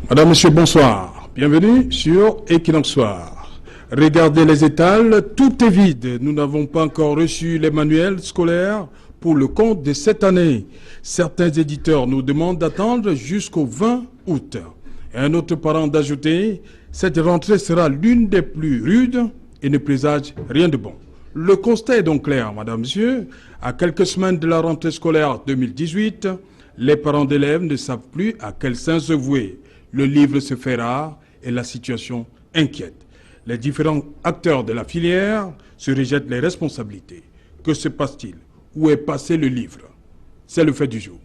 Madame, Monsieur, bonsoir. Bienvenue sur Equinox Soir. Regardez les étals, tout est vide. Nous n'avons pas encore reçu les manuels scolaires pour le compte de cette année. Certains éditeurs nous demandent d'attendre jusqu'au 20 août. Et un autre parent d'ajouter, cette rentrée sera l'une des plus rudes et ne présage rien de bon. Le constat est donc clair, Madame, Monsieur. À quelques semaines de la rentrée scolaire 2018, les parents d'élèves ne savent plus à quel sein se vouer. Le livre se fait rare et la situation inquiète. Les différents acteurs de la filière se rejettent les responsabilités. Que se passe-t-il? Où est passé le livre? C'est le fait du jour.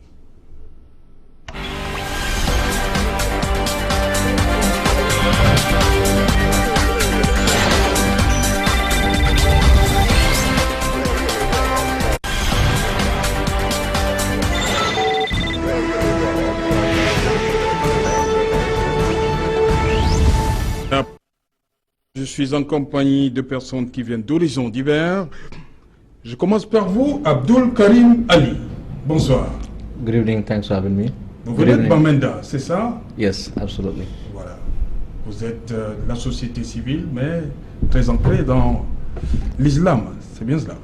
Je suis en compagnie de personnes qui viennent d'horizons divers. Je commence par vous, Abdul Karim Ali. Bonsoir. Good evening, thanks for having me. Vous venez de Bamenda, c'est ça? Yes, absolutely. Voilà. Vous êtes de la société civile, mais très ancré dans l'islam. C'est bien cela?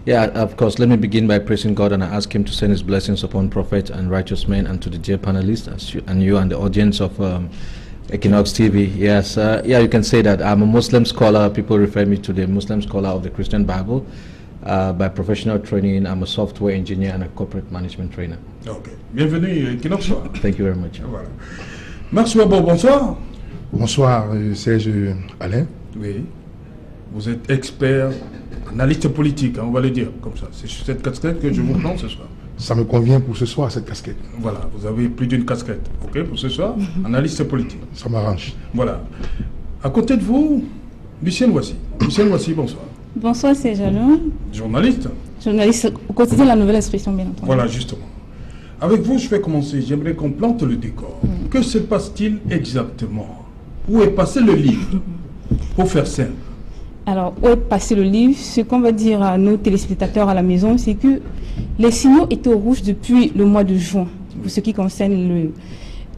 Yeah, of course. Let me begin by praising God and I ask Him to send His blessings upon prophet and righteous men and to the dear panelists and you and the audience of Equinox TV. Yes, yeah, you can say that I'm a Muslim scholar. People refer me to the Muslim scholar of the Christian Bible. By professional training, I'm a software engineer and a corporate management trainer. Ok. Bienvenue, Equinox. Thank you very much. Voilà. Marc Wabo, bonsoir. Bonsoir, Serge Alain. Oui. Vous êtes expert, analyste politique, hein, on va le dire comme ça. C'est sur cette casquette que je vous prends ce soir. Ça me convient pour ce soir, cette casquette. Voilà, vous avez plus d'une casquette, ok, pour ce soir, analyste politique. Ça m'arrange. Voilà. À côté de vous, Lucien Ouassi. Lucien Ouassi, bonsoir. Bonsoir, c'est Jalon. Journaliste. Journaliste au quotidien La Nouvelle Expression, bien entendu. Voilà, justement. Avec vous, je vais commencer. J'aimerais qu'on plante le décor. Que se passe-t-il exactement? Où est passé le livre? Pour faire simple. Alors, où est passé le livre? Ce qu'on va dire à nos téléspectateurs à la maison, c'est que les signaux étaient au rouge depuis le mois de juin, pour ce qui concerne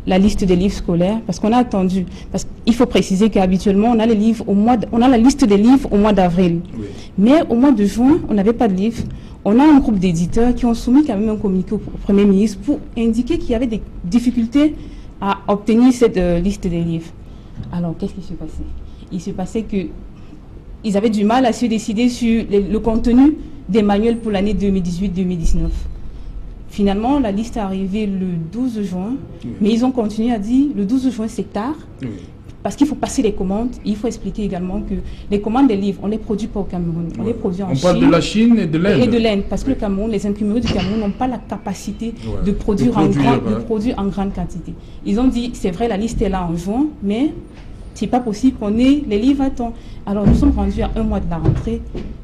la liste des livres scolaires, parce qu'on a attendu. Parce qu'il faut préciser qu'habituellement, on a la liste des livres au mois d'avril. Oui. Mais au mois de juin, on n'avait pas de livres. On a un groupe d'éditeurs qui ont soumis quand même un communiqué au Premier ministre pour indiquer qu'il y avait des difficultés à obtenir cette liste des livres. Alors, qu'est-ce qui s'est passé? Il s'est passé que ils avaient du mal à se décider sur le contenu des manuels pour l'année 2018-2019. Finalement, la liste est arrivée le 12 juin, oui. Mais ils ont continué à dire le 12 juin c'est tard, oui. Parce qu'il faut passer les commandes. Il faut expliquer également que les commandes des livres, on les produit pas au Cameroun, on les produit en Chine. On parle de la Chine et de l'Inde. Et de l'Inde, parce que le Cameroun, les imprimeries du Cameroun n'ont pas la capacité de produire en grande quantité. Ils ont dit, c'est vrai, la liste est là en juin, mais c'est pas possible qu'on ait les livres à temps. Alors nous sommes rendus à un mois de la rentrée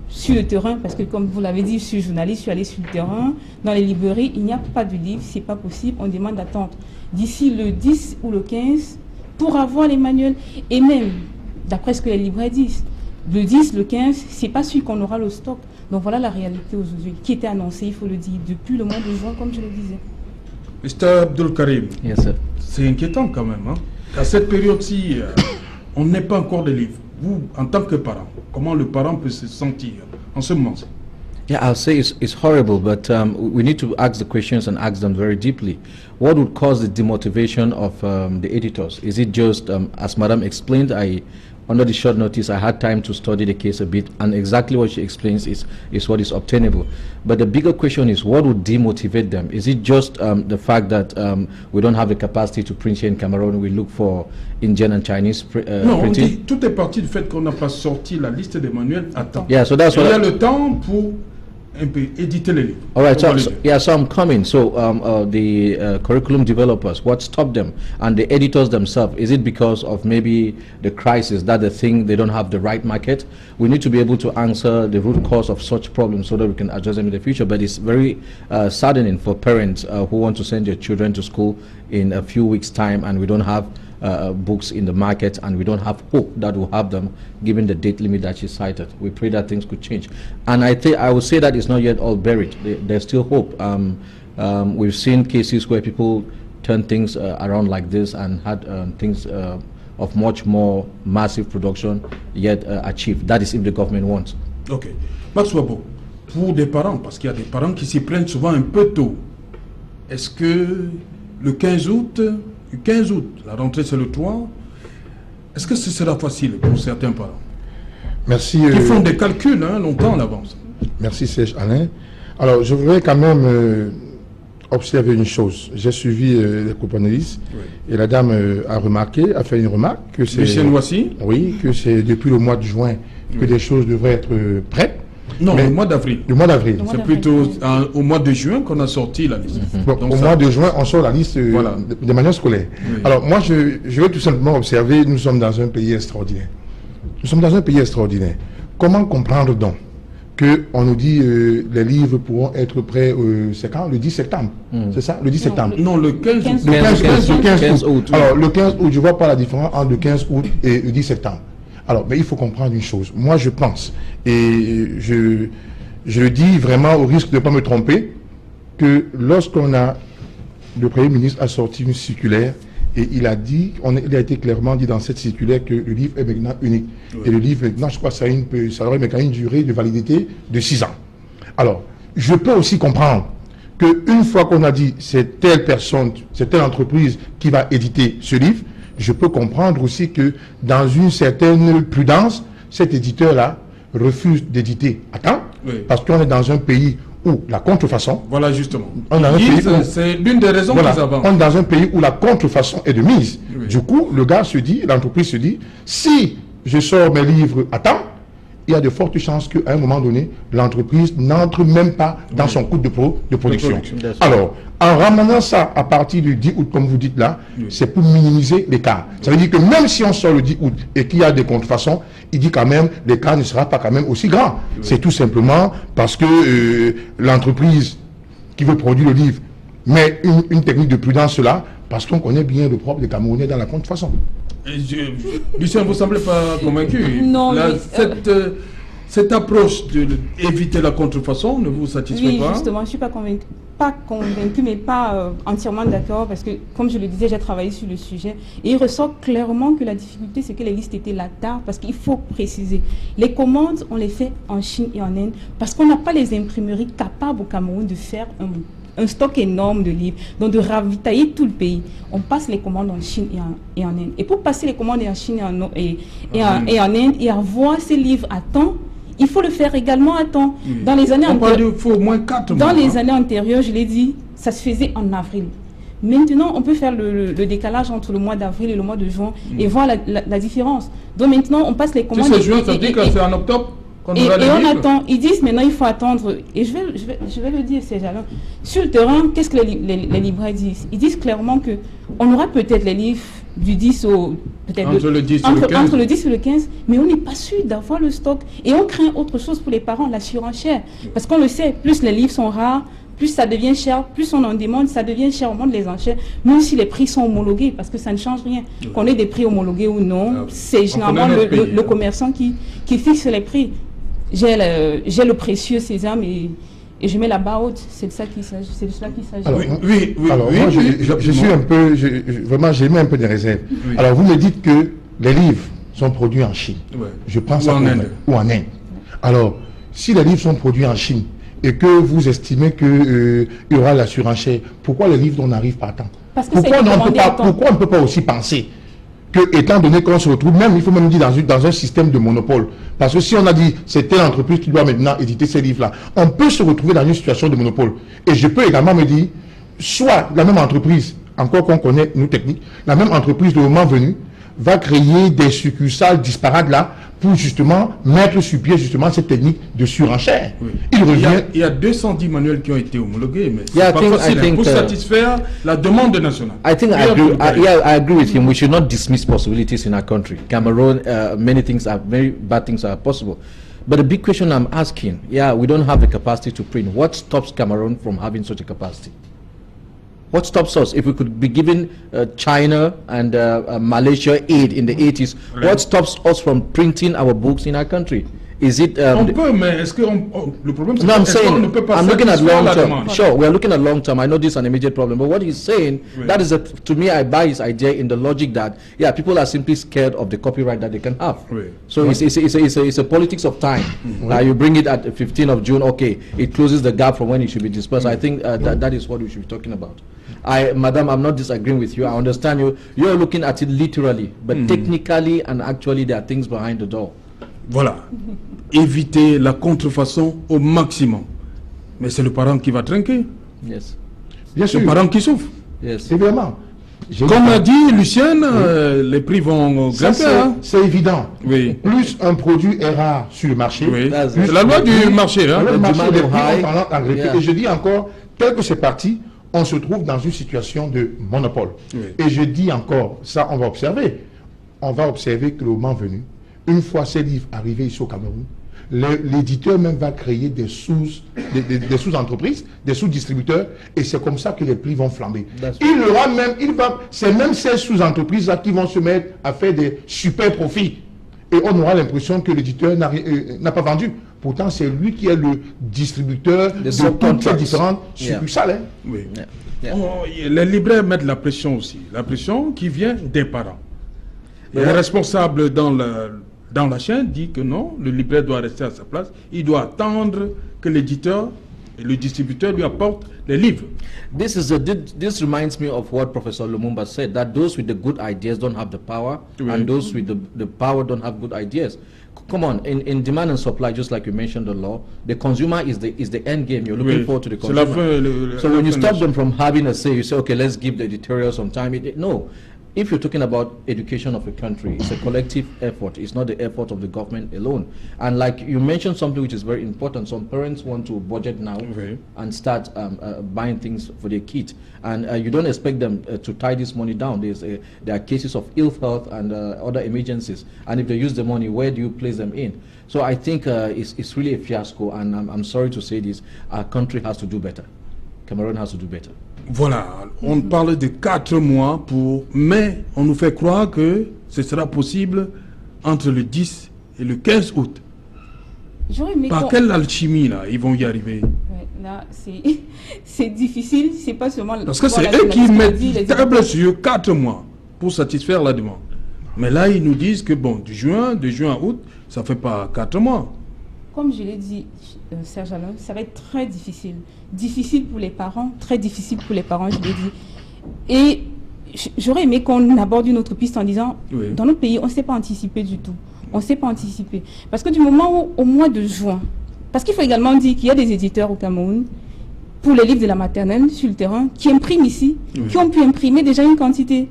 sur le terrain, parce que comme vous l'avez dit, je suis journaliste, je suis allé sur le terrain, dans les librairies, il n'y a pas de livres, c'est pas possible, on demande d'attendre d'ici le 10 ou le 15 pour avoir les manuels. Et même, d'après ce que les libraires disent, le 10, le 15, c'est pas sûr qu'on aura le stock. Donc voilà la réalité aujourd'hui, qui était annoncée, il faut le dire, depuis le mois de juin, comme je le disais. Mr. Abdul Karim, yes, sir. C'est inquiétant quand même. Hein? À cette période-ci, on n'est pas encore de livres. Vous, en tant que parent, comment le parent peut se sentir en ce moment? Yeah, I'll say it's horrible, but we need to ask the questions and ask them very deeply. What would cause the demotivation of the editors? Is it just, as Madam explained, under the short notice, I had time to study the case a bit, and exactly what she explains is what is obtainable. But the bigger question is, what would demotivate them? Is it just the fact that we don't have the capacity to print here in Cameroon, we look for Indian and Chinese non, printing? On dit, tout est parti du fait qu'on n'a pas sorti la liste des manuels à temps. Yeah, so that's what il y a le temps pour un peu éditer les livres. All right, so I'm coming. So the curriculum developers, what stopped them? And the editors themselves, is it because of maybe the crisis that they think they don't have the right market? We need to be able to answer the root cause of such problems so that we can address them in the future. But it's very saddening for parents who want to send their children to school in a few weeks' time, and we don't have books in the market, and we don't have hope that we'll have them given the date limit that she cited. We pray that things could change. And I would say that it's not yet all buried. There's still hope. We've seen cases where people turned things around like this and had things of much more massive production yet achieved. That is if the government wants. Ok. Max Wabo, pour des parents, parce qu'il y a des parents qui s'y prennent souvent un peu tôt, est-ce que le 15 août, la rentrée c'est le 3, est-ce que ce sera facile pour certains parents? Merci. Ils font des calculs longtemps en avance. Merci Serge Alain. Alors, je voudrais quand même observer une chose. J'ai suivi les copanélistes et la dame a fait une remarque que c'est... Lucien Noisy? Oui, que c'est depuis le mois de juin que des choses devraient être prêtes. Non, mais le mois d'avril. Le mois d'avril. C'est plutôt au mois de juin qu'on a sorti la liste. Bon, au mois de juin, on sort la liste de manière scolaire. Oui. Alors, moi, je vais tout simplement observer, nous sommes dans un pays extraordinaire. Nous sommes dans un pays extraordinaire. Comment comprendre donc qu'on nous dit les livres pourront être prêts, c'est quand? Le 10 septembre. C'est ça? Le 10 septembre. Non, le 15 août. Le 15 août. Alors, le 15 août, je ne vois pas la différence entre le 15 août et le 10 septembre. Alors, mais il faut comprendre une chose. Moi, je pense, et je le dis vraiment au risque de ne pas me tromper, que lorsqu'on a, le Premier ministre a sorti une circulaire et il a dit, il a été clairement dit dans cette circulaire que le livre est maintenant unique. Oui. Et le livre, maintenant, je crois que ça aurait maintenant une durée de validité de 6 ans. Alors, je peux aussi comprendre qu'une fois qu'on a dit c'est telle personne, c'est telle entreprise qui va éditer ce livre, je peux comprendre aussi que dans une certaine prudence, cet éditeur-là refuse d'éditer à temps, parce qu'on est dans un pays où la contrefaçon... Voilà, justement. C'est l'une des raisons qu'ils avancent. On est dans un pays où la contrefaçon est de mise. Oui. Du coup, le gars se dit, l'entreprise se dit, si je sors mes livres à temps, il y a de fortes chances qu'à un moment donné, l'entreprise n'entre même pas dans son coût de production. Alors, en ramenant ça à partir du 10 août, comme vous dites là, c'est pour minimiser l'écart. Ça veut dire que même si on sort le 10 août et qu'il y a des contrefaçons, il dit quand même, l'écart ne sera pas quand même aussi grand. C'est tout simplement parce que l'entreprise qui veut produire le livre met une technique de prudence là, parce qu'on connaît bien le propre des Camerounais dans la contrefaçon. Lucien, vous ne semblez pas convaincu. Non, cette approche d'éviter la contrefaçon ne vous satisfait pas? Oui, justement, je ne suis pas convaincu, mais pas entièrement d'accord, parce que, comme je le disais, j'ai travaillé sur le sujet, et il ressort clairement que la difficulté, c'est que les listes étaient là tard, parce qu'il faut préciser. Les commandes, on les fait en Chine et en Inde, parce qu'on n'a pas les imprimeries capables au Cameroun de faire un stock énorme de livres, donc de ravitailler tout le pays. On passe les commandes en Chine et en Inde. Et pour passer les commandes en Chine et en Inde et avoir ces livres à temps, il faut le faire également à temps. Dans les années faut au moins 4 mois. Dans les années antérieures, je l'ai dit, ça se faisait en avril. Maintenant, on peut faire le décalage entre le mois d'avril et le mois de juin et voir la différence. Donc maintenant, on passe les commandes... Si c'est juin, ça veut dire que c'est en octobre? Et on attend, ils disent maintenant il faut attendre, et je vais le dire, c'est Alain. Sur le terrain, qu'est-ce que les libraires disent? Ils disent clairement qu'on aura peut-être les livres du 10 au... Entre le 10 et le 15, mais on n'est pas sûr d'avoir le stock. Et on craint autre chose pour les parents, la surenchère. Parce qu'on le sait, plus les livres sont rares, plus ça devient cher, plus on en demande, ça devient cher, on monte les enchères, même si les prix sont homologués, parce que ça ne change rien. Qu'on ait des prix homologués ou non, c'est généralement le commerçant qui fixe les prix. J'ai le précieux sésame et je mets la barre haute. C'est de ça qu'il s'agit. Alors, moi, je suis un peu... Vraiment, j'ai mis un peu de réserve. Oui. Alors, vous me dites que les livres sont produits en Chine. Ouais. Je pense ou en Inde. Alors, si les livres sont produits en Chine et que vous estimez qu'il y aura la surenchère, pourquoi les livres n'arrivent pas à temps? Pourquoi on ne peut pas aussi penser que, étant donné qu'on se retrouve, même, il faut même dire, dans un système de monopole, parce que si on a dit, c'est telle entreprise qui doit maintenant éditer ces livres-là, on peut se retrouver dans une situation de monopole. Et je peux également me dire, soit la même entreprise, encore qu'on connaît nos techniques, la même entreprise, le moment venu, va créer des succursales disparates là, pour justement mettre sur pied justement cette technique de surenchère. Oui. Il y a 210 manuels qui ont été homologués, mais c'est pas facile pour satisfaire la demande nationale. I think I agree with him. We should not dismiss possibilities in our country. Cameroon, very bad things are possible. But the big question I'm asking, we don't have the capacity to print. What stops Cameroon from having such a capacity? What stops us? If we could be giving China and Malaysia aid in the 80s, what stops us from printing our books in our country? Is it? On peut, mais est-ce que le problème c'est qu'on ne peut pas I'm looking at long term. demande. Sure, we're looking at long term. I know this is an immediate problem, but what he's saying, that is to me, I buy his idea in the logic that people are simply scared of the copyright that they can have. So it's a politics of time. You bring it at the 15th of June, okay, it closes the gap from when it should be dispersed. I think that is what we should be talking about. Madam, I'm not disagreeing with you. I understand you. You're looking at it literally, but technically and actually there are things behind the door. Voilà. Éviter la contrefaçon au maximum. Mais c'est le parent qui va trinquer. Yes. Bien sûr. Le parent qui souffre. Yes. Évidemment. Comme a dit Lucienne, les prix vont grimper. C'est évident. Oui. Plus un produit est rare sur le marché, c'est la loi du marché. Hein? Le marché des prix ont tendance à grimper. Et je dis encore, tel que c'est parti, on se trouve dans une situation de monopole. Et je dis encore, ça on va observer. On va observer que le moment venu, une fois ces livres arrivés ici au Cameroun, l'éditeur même va créer des sous-entreprises, des sous-distributeurs, et c'est comme ça que les prix vont flamber. C'est même ces sous-entreprises-là qui vont se mettre à faire des super profits. Et on aura l'impression que l'éditeur n'a pas vendu. Pourtant, c'est lui qui est le distributeur de toutes ces différentes succursales. Oui. Les libraires mettent la pression aussi. La pression qui vient des parents. Et le responsable dans la chaîne dit que non, le libraire doit rester à sa place. Il doit attendre que l'éditeur et le distributeur lui apportent les livres. This reminds me of what Professor Lumumba said, that those with the good ideas don't have the power, and those with the power don't have good ideas. Come on, in demand and supply, just like you mentioned the law, the consumer is the end game. You're looking forward to the consumer. So when you stop them from having a say, you say, okay, let's give the editorial some time. No. If you're talking about education of a country, it's a collective effort. It's not the effort of the government alone. And like you mentioned something which is very important. Some parents want to budget now and start buying things for their kids. And you don't expect them to tie this money down. There are cases of ill health and other emergencies. And if they use the money, where do you place them in? So I think it's really a fiasco. And I'm sorry to say this, our country has to do better. Cameroon has to do better. Voilà, on parle de 4 mois mais on nous fait croire que ce sera possible entre le 10 et le 15 août. Par quelle alchimie là, ils vont y arriver? Là, c'est difficile, c'est pas seulement... Parce que c'est eux qui mettent table sur 4 mois pour satisfaire la demande. Mais là, ils nous disent que bon, de juin à août, ça fait pas 4 mois. Comme je l'ai dit, Serge Alain, ça va être très difficile. Difficile pour les parents, très difficile pour les parents, je l'ai dit. Et j'aurais aimé qu'on aborde une autre piste en disant, dans notre pays, on ne sait pas anticiper du tout. On ne sait pas anticiper. Parce que du moment où, au mois de juin, parce qu'il faut également dire qu'il y a des éditeurs au Cameroun, pour les livres de la maternelle, sur le terrain, qui impriment ici, qui ont pu imprimer déjà une quantité.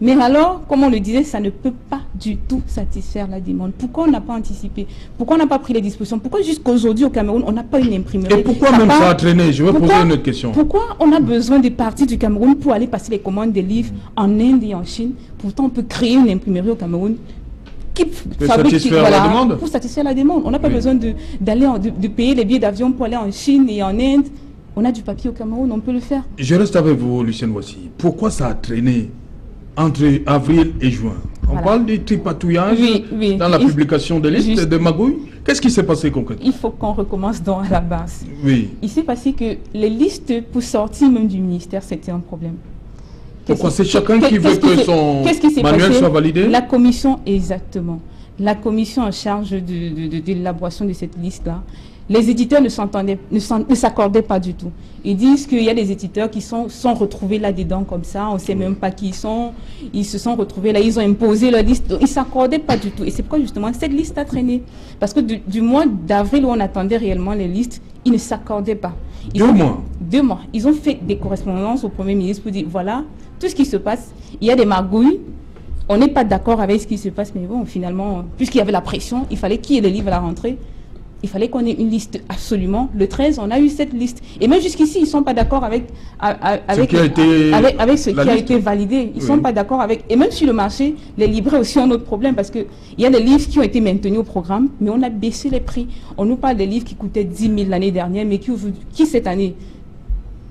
Mais alors, comme on le disait, ça ne peut pas du tout satisfaire la demande. Pourquoi on n'a pas anticipé? Pourquoi on n'a pas pris les dispositions? Pourquoi jusqu'aujourd'hui au Cameroun, on n'a pas une imprimerie? Et pourquoi même ça a traîné? Je vais poser une autre question. Pourquoi on a besoin des parties du Cameroun pour aller passer les commandes des livres en Inde et en Chine? Pourtant, on peut créer une imprimerie au Cameroun qui fabrique, pour satisfaire la demande. On n'a pas besoin de payer les billets d'avion pour aller en Chine et en Inde. On a du papier au Cameroun, on peut le faire. Je reste avec vous, Lucienne Voici. Pourquoi ça a traîné entre avril et juin? On parle du tripatouillage dans la publication des listes de magouilles. Qu'est-ce qui s'est passé concrètement? Il faut qu'on recommence donc à la base. Il s'est passé que les listes pour sortir même du ministère, c'était un problème. Pourquoi? C'est chacun qui veut que son manuel soit validé? La commission, exactement. La commission en charge de l'élaboration de cette liste-là. Les éditeurs ne s'accordaient pas du tout. Ils disent qu'il y a des éditeurs qui sont retrouvés là-dedans comme ça, on ne sait même pas qui ils sont, ils se sont retrouvés là, ils ont imposé leur liste, ils ne s'accordaient pas du tout. Et c'est pourquoi justement cette liste a traîné. Parce que du mois d'avril où on attendait réellement les listes, ils ne s'accordaient pas. 2 mois. 2 mois. Ils ont fait des correspondances au Premier ministre pour dire, voilà, tout ce qui se passe, il y a des magouilles, on n'est pas d'accord avec ce qui se passe, mais bon, finalement, puisqu'il y avait la pression, il fallait qu'il y ait des livres à la rentrée. Il fallait qu'on ait une liste absolument. Le 13, on a eu cette liste. Et même jusqu'ici, ils ne sont pas d'accord avec ce qui a été validé. Ils ne sont pas d'accord avec... Et même sur le marché, les libraires aussi ont un autre problème parce qu'il y a des livres qui ont été maintenus au programme, mais on a baissé les prix. On nous parle des livres qui coûtaient 10 000 l'année dernière, mais qui cette année,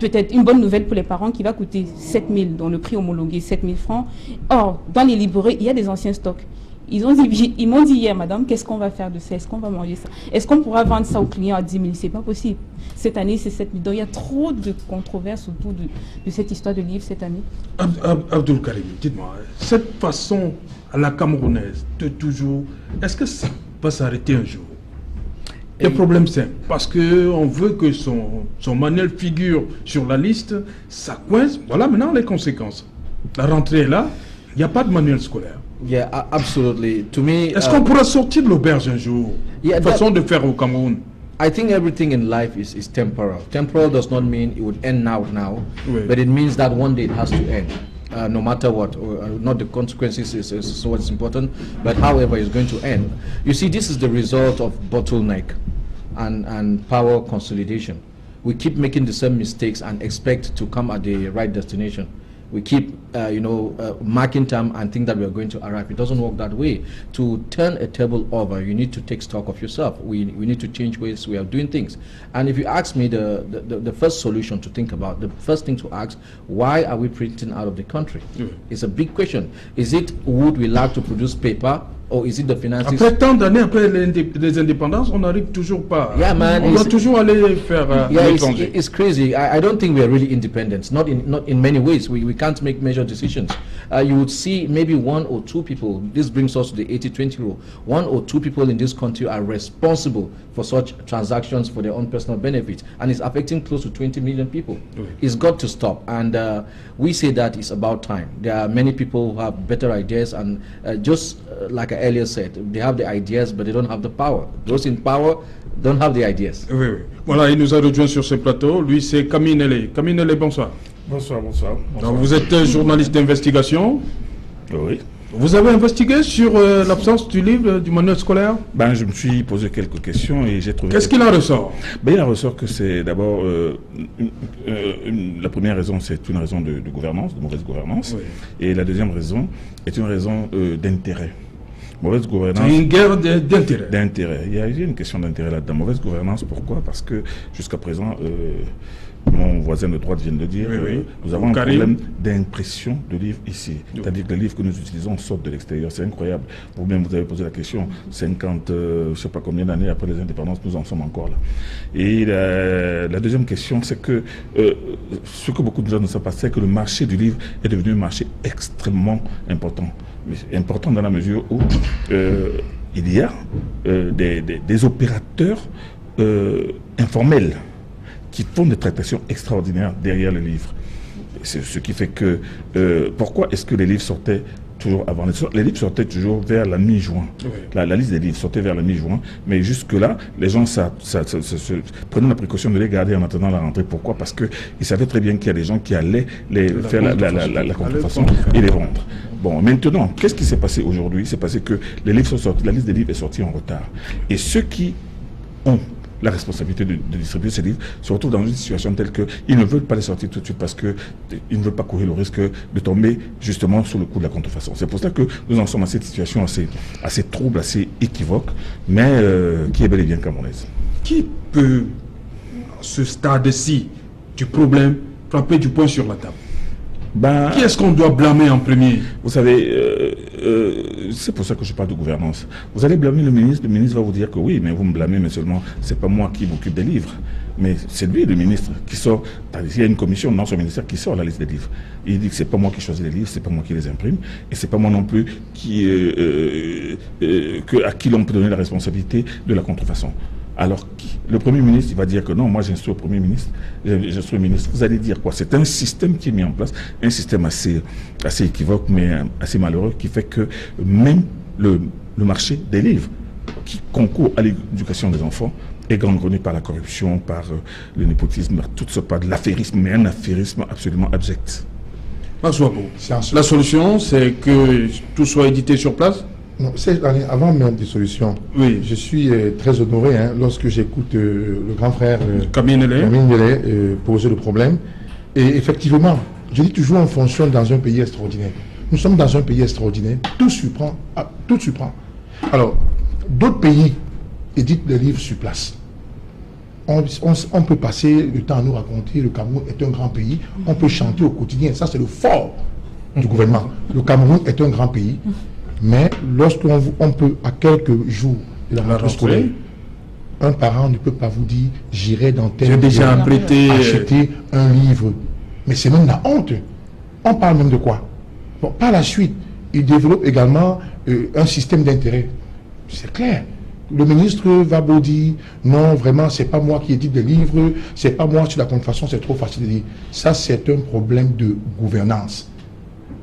peut-être une bonne nouvelle pour les parents, qui va coûter 7 000, dont le prix homologué 7 000 francs. Or, dans les librairies, il y a des anciens stocks. Ils m'ont dit hier, madame, qu'est-ce qu'on va faire de ça? Est-ce qu'on va manger ça? Est-ce qu'on pourra vendre ça aux clients à 10 000? C'est pas possible. Cette année, c'est 7 000. Donc, il y a trop de controverses autour de cette histoire de livre cette année. Abdul Karim, dites-moi, cette façon à la camerounaise de toujours, est-ce que ça va s'arrêter un jour? Le problème c'est parce qu'on veut que son manuel figure sur la liste, ça coince. Voilà maintenant les conséquences. La rentrée est là, il n'y a pas de manuel scolaire. Yeah, absolutely. To me, est-ce qu'on pourra sortir de l'auberge un jour? Yeah, façon de faire au Cameroun. I think everything in life is temporal. Temporal does not mean it would end now, oui. But it means that one day it has to end. No matter what, not the consequences is what's important, but however it's going to end. You see, this is the result of bottleneck and power consolidation. We keep making the same mistakes and expect to come at the right destination. We keep, marking time and think that we are going to arrive. It doesn't work that way. To turn a table over, you need to take stock of yourself. We need to change ways we are doing things. And if you ask me the first solution to think about, the first thing to ask, why are we printing out of the country? It's a big question. Is it wood we lack to produce paper? Or is it the finances? Après tant d'années, après les indépendances, on n'arrive toujours pas. Yeah, man. On doit toujours aller faire l'étranger. It's crazy. I don't think we are really independent. Not in many ways. We can't make major decisions. You would see maybe one or two people. This brings us to the 80-20 rule. One or two people in this country are responsible for such transactions for their own personal benefit, and it's affecting close to 20 million people. It's got to stop. And we say that it's about time. There are many people who have better ideas, and like I earlier said, they have the ideas, but they don't have the power. Those in power don't have the ideas. Oui, oui. Voilà, il nous a rejoint sur ce plateau. Lui, c'est Camille Nelé. Camille Nelé, bonsoir. Bonsoir, bonsoir. Donc, vous êtes journaliste d'investigation. Oui. Vous avez investigué sur l'absence du livre, du manuel scolaire? Je me suis posé quelques questions et j'ai trouvé... Qu'est-ce qu'il en ressort? Il en ressort que c'est d'abord... la première raison, c'est une raison de gouvernance, de mauvaise gouvernance. Oui. Et la deuxième raison est une raison d'intérêt. Mauvaise gouvernance. C'est une guerre d'intérêt. D'intérêt. Il y a une question d'intérêt là-dedans. Mauvaise gouvernance, pourquoi? Parce que jusqu'à présent... mon voisin de droite vient de le dire, nous avons un problème d'impression de livres ici. C'est-à-dire que les livres que nous utilisons sortent de l'extérieur. C'est incroyable. Vous-même, vous avez posé la question, 50, je ne sais pas combien d'années après les indépendances, nous en sommes encore là. Et la deuxième question, c'est que ce que beaucoup de gens ne savent pas, c'est que le marché du livre est devenu un marché extrêmement important. Mais important dans la mesure où il y a des opérateurs informels qui font des tractations extraordinaires derrière le livre. C'est ce qui fait que... pourquoi est-ce que les livres sortaient toujours avant? Les livres sortaient toujours vers la mi-juin. Oui. La liste des livres sortait vers la mi-juin, mais jusque-là, les gens prenaient la précaution de les garder en attendant la rentrée. Pourquoi? Parce qu'ils savaient très bien qu'il y a des gens qui allaient faire la contrefaçon et les vendre. Bon, maintenant, qu'est-ce qui s'est passé aujourd'hui? C'est passé que les livres sont sortis, la liste des livres est sortie en retard. Et ceux qui ont la responsabilité de distribuer ces livres se retrouvent dans une situation telle qu'ils ne veulent pas les sortir tout de suite parce qu'ils ne veulent pas courir le risque de tomber justement sous le coup de la contrefaçon. C'est pour ça que nous en sommes à cette situation assez trouble, assez équivoque, mais qui est bel et bien camerounaise. Qui peut, à ce stade-ci du problème, frapper du poing sur la table? Qui est-ce qu'on doit blâmer en premier? Vous savez, c'est pour ça que je parle de gouvernance. Vous allez blâmer le ministre va vous dire que oui, mais vous me blâmez, mais seulement, c'est pas moi qui m'occupe des livres. Mais c'est lui, le ministre, qui sort. Il y a une commission dans son ministère qui sort la liste des livres. Il dit que c'est pas moi qui choisis les livres, c'est pas moi qui les imprime, et c'est pas moi non plus à qui l'on peut donner la responsabilité de la contrefaçon. Alors, le Premier ministre, il va dire que non, moi j'instruis au Premier ministre, j'instruis le ministre. Vous allez dire quoi? C'est un système qui est mis en place, un système assez équivoque, mais assez malheureux, qui fait que même le marché des livres, qui concourt à l'éducation des enfants, est gangrené par la corruption, par le népotisme, par tout ce pas de l'affairisme, mais un affairisme absolument abject. La solution, c'est que tout soit édité sur place? Non, avant même des solutions, oui. Je suis très honoré lorsque j'écoute le grand frère Camille Nelé poser le problème. Et effectivement, je dis toujours, on fonctionne dans un pays extraordinaire. Nous sommes dans un pays extraordinaire. Tout surprend. Alors, d'autres pays éditent des livres sur place. On peut passer le temps à nous raconter le Cameroun est un grand pays. On peut chanter au quotidien. Ça, c'est le fort du gouvernement. Le Cameroun est un grand pays. Mais lorsqu'on peut, à quelques jours de la rentrée scolaire, un parent ne peut pas vous dire j'irai dans tel j'ai déjà prêté acheter un livre. Mais c'est même la honte. On parle même de quoi? Bon, par la suite, il développe également un système d'intérêt. C'est clair. Le ministre va vous dire non, vraiment, c'est pas moi qui édite des livres, c'est pas moi sur la contrefaçon, c'est trop facile de dire. Ça, c'est un problème de gouvernance.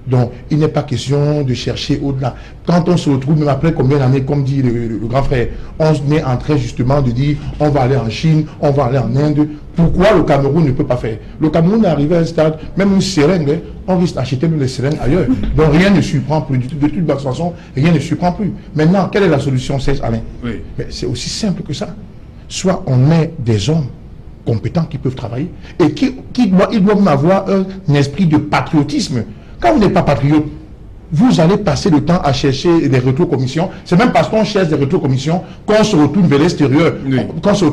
Donc, il n'est pas question de chercher au-delà. Quand on se retrouve, même après combien d'années, comme dit le grand frère, on est en train justement de dire on va aller en Chine, on va aller en Inde. Pourquoi le Cameroun ne peut pas faire? Le Cameroun est arrivé à un stade, même une seringue, on risque d'acheter même les seringues ailleurs. Donc, rien ne surprend plus. De toute façon, rien ne surprend plus. Maintenant, quelle est la solution, Serge Alain? Oui. Mais c'est aussi simple que ça. Soit on met des hommes compétents qui peuvent travailler et ils doivent avoir un esprit de patriotisme. Quand vous n'êtes pas patriote, vous allez passer le temps à chercher des retours-commissions. C'est même parce qu'on cherche des retours-commissions qu'on se retourne vers l'extérieur. Oui. On se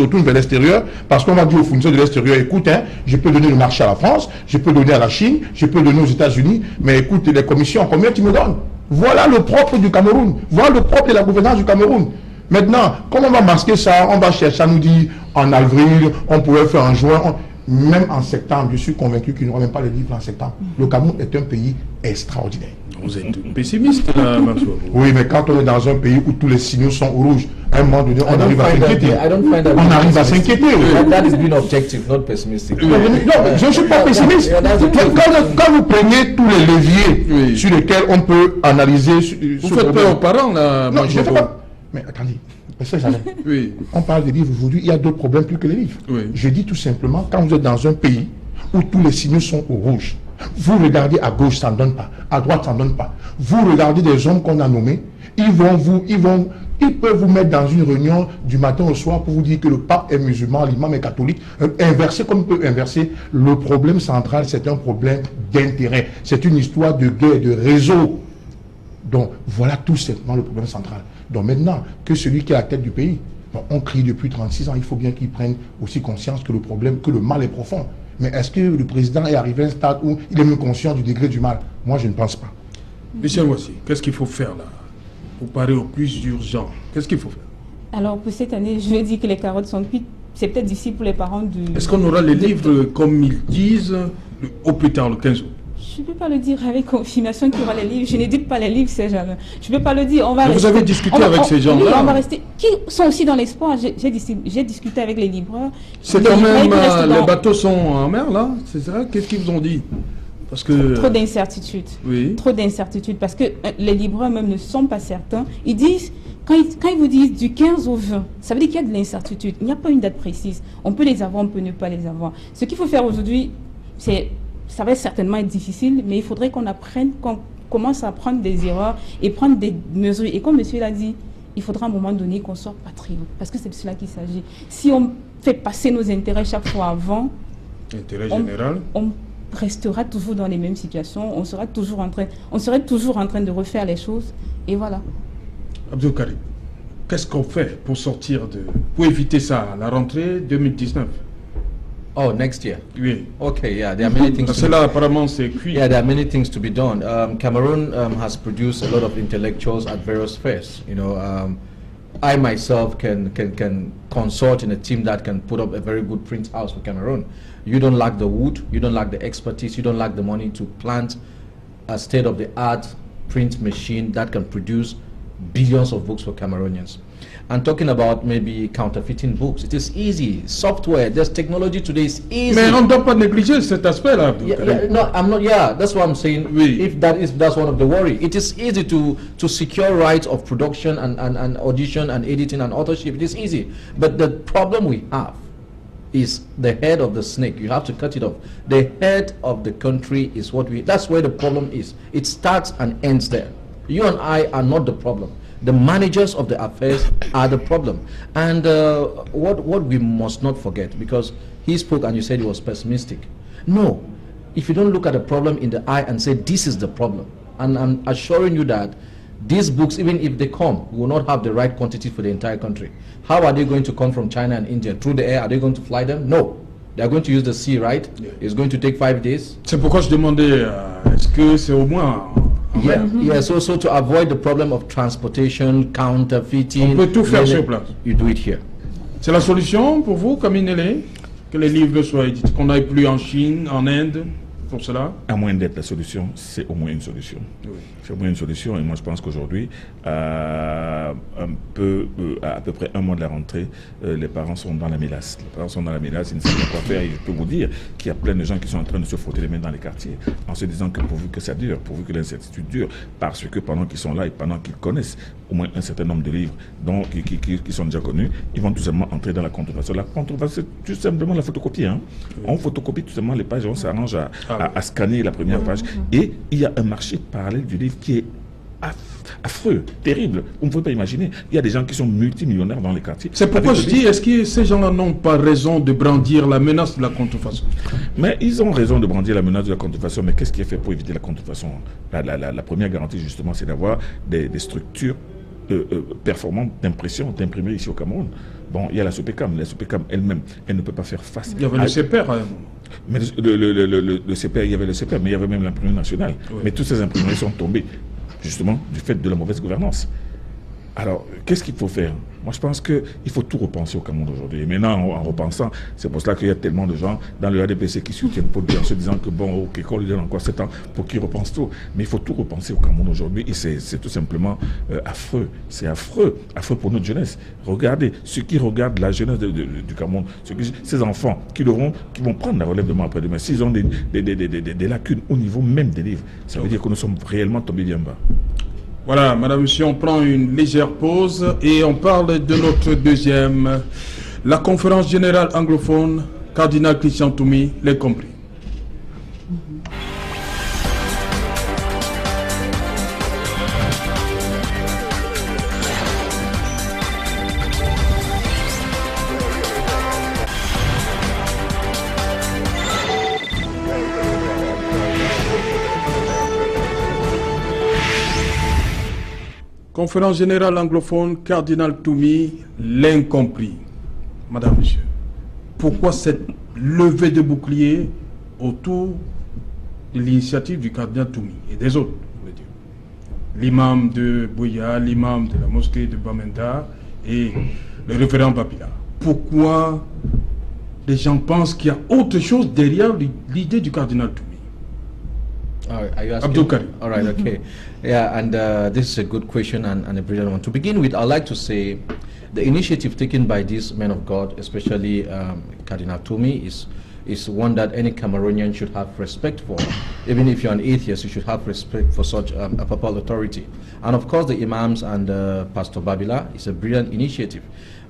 retourne vers l'extérieur parce qu'on va dire aux fournisseurs de l'extérieur, écoute, je peux donner le marché à la France, je peux donner à la Chine, je peux donner aux États-Unis, mais écoute, les commissions, combien tu me donnes? Voilà le propre du Cameroun. Voilà le propre de la gouvernance du Cameroun. Maintenant, comment on va masquer ça? On va chercher à nous dire en avril, on pourrait faire en juin. Même en septembre, je suis convaincu qu'il n'y aura même pas les livres en septembre. Le Cameroun est un pays extraordinaire. Vous êtes pessimiste, là, Mansour. Oui, mais quand on est dans un pays où tous les signaux sont au rouge, à un moment donné, on arrive à s'inquiéter. On arrive à s'inquiéter. That is being objective, not pessimistic. Non, je ne suis pas pessimiste. Quand vous prenez tous les leviers sur lesquels on peut analyser... Vous faites peur aux parents, là, non, je ne fais pas... Mais attendez. Oui. On parle des livres aujourd'hui, il y a d'autres problèmes plus que les livres. Oui. Je dis tout simplement, quand vous êtes dans un pays où tous les signaux sont au rouge, vous regardez à gauche, ça ne donne pas, à droite, ça ne donne pas. Vous regardez des hommes qu'on a nommés, ils peuvent vous mettre dans une réunion du matin au soir pour vous dire que le pape est musulman, l'imam est catholique, inverser comme on peut inverser. Le problème central, c'est un problème d'intérêt. C'est une histoire de guerre, de réseau. Donc, voilà tout simplement le problème central. Donc maintenant, que celui qui est à la tête du pays, bon, on crie depuis 36 ans, il faut bien qu'il prenne aussi conscience que le problème, que le mal est profond. Mais est-ce que le président est arrivé à un stade où il est même conscient du degré du mal? Moi, je ne pense pas. Michel Voici, qu'est-ce qu'il faut faire là pour parer au plus urgent? Qu'est-ce qu'il faut faire? Alors, pour cette année, je vais dire que les carottes sont cuites. C'est peut-être d'ici pour les parents du... Est-ce qu'on aura les livres, comme ils disent, au plus tard, le 15 août? Je ne peux pas le dire avec confirmation qu'il y aura les livres. Je n'édite pas les livres, ces gens-là. Je ne peux pas le dire. Vous avez discuté avec ces gens-là? Oui, on va rester. Qui sont aussi dans l'espoir. J'ai discuté avec les libraires. C'est quand même... Les bateaux sont en mer, là? C'est ça? Qu'est-ce qu'ils vous ont dit? Parce que... Trop d'incertitudes. Oui. Trop d'incertitudes. Parce que les libraires même ne sont pas certains. Ils disent... Quand ils vous disent du 15 au 20, ça veut dire qu'il y a de l'incertitude. Il n'y a pas une date précise. On peut les avoir, on peut ne pas les avoir. Ce qu'il faut faire aujourd'hui, c'est... Ça va certainement être difficile, mais il faudrait qu'on commence à prendre des erreurs et prendre des mesures. Et comme monsieur l'a dit, il faudra à un moment donné qu'on soit patriote, parce que c'est de cela qu'il s'agit. Si on fait passer nos intérêts chaque fois avant, intérêt général, on restera toujours dans les mêmes situations, on serait toujours en train de refaire les choses, et voilà. Abdou Karim, qu'est-ce qu'on fait pour éviter ça à la rentrée 2019? Oh, next year? Oui. Okay, yeah, there are many things to là, apparemment, c'est cuit. Yeah, there are many things to be done. Cameroon has produced a lot of intellectuals at various fairs. You know, I myself can consort in a team that can put up a very good print house for Cameroon. You don't lack the wood, you don't lack the expertise, you don't lack the money to plant a state-of-the-art print machine that can produce billions of books for Cameroonians. And talking about maybe counterfeiting books, it is easy. Software, there's technology today, is easy. Mais on ne doit pas négliger cet aspect-là. That's what I'm saying. Oui. If that's one of the worry. It is easy to secure rights of production and audition and editing and authorship. It is easy. But the problem we have is the head of the snake. You have to cut it off. The head of the country is that's where the problem is. It starts and ends there. You and I are not the problem. The managers of the affairs are the problem. And what we must not forget, because he spoke and you said he was pessimistic. No, if you don't look at the problem in the eye and say this is the problem, and I'm assuring you that these books, even if they come, will not have the right quantity for the entire country. How are they going to come from China and India? Through the air? Are they going to fly them? No. They are going to use the sea, right? Yeah. It's going to take 5 days. C'est pourquoi je demandais, est-ce que c'est au moins... Yeah, so to avoid the problem of transportation, counterfeiting, on peut tout faire sur place. You do it here. C'est la solution pour vous, Kaminele, que les livres soient édités, qu'on n'aille plus en Chine, en Inde, pour cela? À moins d'être la solution, c'est au moins une solution. Oui. C'est au moins une solution, et moi je pense qu'aujourd'hui, à peu près un mois de la rentrée, les parents sont dans la mélasse. Les parents sont dans la mélasse, ils ne savent pas quoi faire, et je peux vous dire qu'il y a plein de gens qui sont en train de se frotter les mains dans les quartiers, en se disant que pourvu que ça dure, pourvu que l'incertitude dure, parce que pendant qu'ils sont là et pendant qu'ils connaissent au moins un certain nombre de livres qui sont déjà connus, ils vont tout simplement entrer dans la contrefaçon. La contrefaçon, c'est tout simplement la photocopie. Hein. On photocopie tout simplement les pages et on s'arrange à scanner la première page. Et il y a un marché parallèle du livre qui est affreux, terrible. Vous ne pouvez pas imaginer. Il y a des gens qui sont multimillionnaires dans les quartiers. C'est pourquoi je dis, est-ce que ces gens-là n'ont pas raison de brandir la menace de la contrefaçon? Mais ils ont raison de brandir la menace de la contrefaçon. Mais qu'est-ce qui est fait pour éviter la contrefaçon? La première garantie, justement, c'est d'avoir des structures performantes d'impression, d'imprimerie ici au Cameroun. Bon, il y a la SOPECAM. La SOPECAM elle-même, elle ne peut pas faire face. Il y avait le CEPER. Mais le CEPER, il y avait le CEPER, mais il y avait même l'imprimerie nationale. Oui. Mais toutes ces imprimeries sont tombées, justement, du fait de la mauvaise gouvernance. Alors, qu'est-ce qu'il faut faire? Moi, je pense qu'il faut tout repenser au Cameroun aujourd'hui. Et maintenant, en repensant, c'est pour cela qu'il y a tellement de gens dans le ADPC qui soutiennent Paul Biya en se disant que bon, ok, qu'on lui donne encore 7 ans pour qu'il repense tout. Mais il faut tout repenser au Cameroun aujourd'hui et c'est tout simplement affreux. C'est affreux pour notre jeunesse. Regardez, ceux qui regardent la jeunesse du Cameroun, ces enfants qui vont prendre la relève demain après-demain, s'ils ont des lacunes au niveau même des livres, ça veut dire que nous sommes réellement tombés bien bas. Voilà, madame, monsieur, on prend une légère pause et on parle de notre deuxième, la conférence générale anglophone, Cardinal Christian Toumi, les compris. Conférence générale anglophone, Cardinal Toumi, l'incompris. Madame, monsieur, pourquoi cette levée de bouclier autour de l'initiative du Cardinal Toumi et des autres, je veux dire, l'imam de Buea, l'imam de la mosquée de Bamenda et le révérend Babila? Pourquoi les gens pensent qu'il y a autre chose derrière l'idée du Cardinal Toumi? Are you asking? All right, okay. Yeah, and this is a good question and a brilliant one. To begin with, I'd like to say the initiative taken by these men of God, especially Cardinal Toumi, is one that any Cameroonian should have respect for. Even if you're an atheist, you should have respect for such a papal authority. And of course, the imams and Pastor Babila is a brilliant initiative.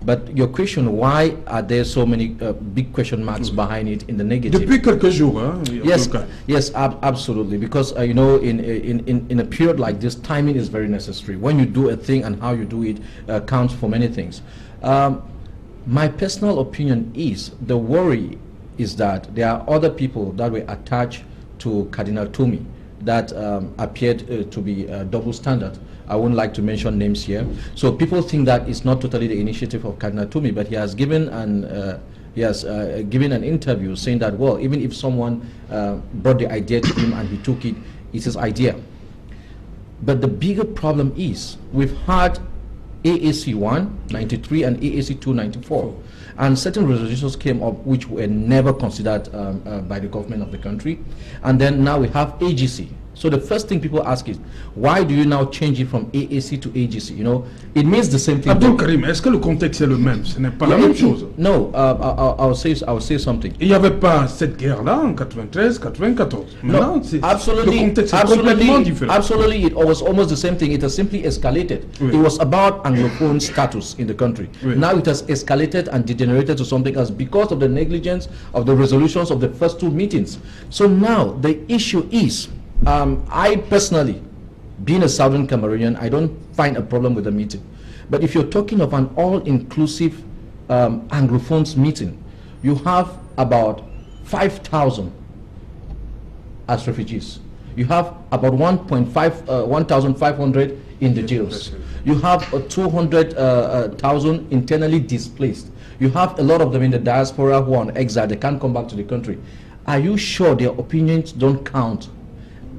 But your question, why are there so many big question marks behind it in the negative? Depuis quelques jours, hein? Yes, absolutely. Because you know, in a period like this, timing is very necessary. When you do a thing and how you do it counts for many things. My personal opinion is the worry is that there are other people that were attached to Cardinal Toumi that appeared to be double standard. I wouldn't like to mention names here. So people think that it's not totally the initiative of Cardinal Toumi, but he has given an interview saying that, well, even if someone brought the idea to him and he took it, it's his idea. But the bigger problem is we've had AAC 1, 93 and AAC 2, 94. And certain resolutions came up which were never considered by the government of the country. And then now we have AGC. So the first thing people ask is, why do you now change it from AAC to AGC? You know, it means the same thing. Abdul Karim, est-ce que le contexte est le même? Ce n'est pas la même chose. No, I'll say something. Il n'y avait pas cette guerre-là en 93, 94. Maintenant, no, absolutely, le contexte est complètement différent. Absolutely, it was almost the same thing. It has simply escalated. Oui. It was about Anglophone status in the country. Oui. Now it has escalated and degenerated to something else because of the negligence of the resolutions of the first two meetings. So now the issue is, I personally, being a Southern Cameroonian, I don't find a problem with the meeting. But if you're talking of an all-inclusive Anglophones meeting, you have about 5,000 as refugees. You have about 1,500 in the jails. You have 200,000 internally displaced. You have a lot of them in the diaspora who are on exile. They can't come back to the country. Are you sure their opinions don't count?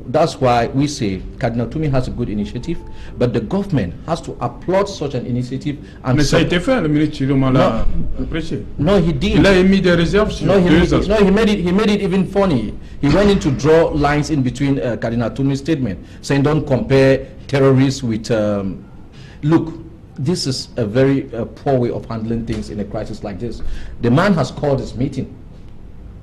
that's why we say Cardinal Toumi has a good initiative, but the government has to applaud such an initiative. And mais ça a été fait, le ministre Chiloma l'a apprécié. No, he did. Il a émis des réserves sur deux aspects. No, he made it even funny. He went in to draw lines in between Cardinal Toumi's statement, saying don't compare terrorists with... look, this is a very poor way of handling things in a crisis like this. The man has called this meeting.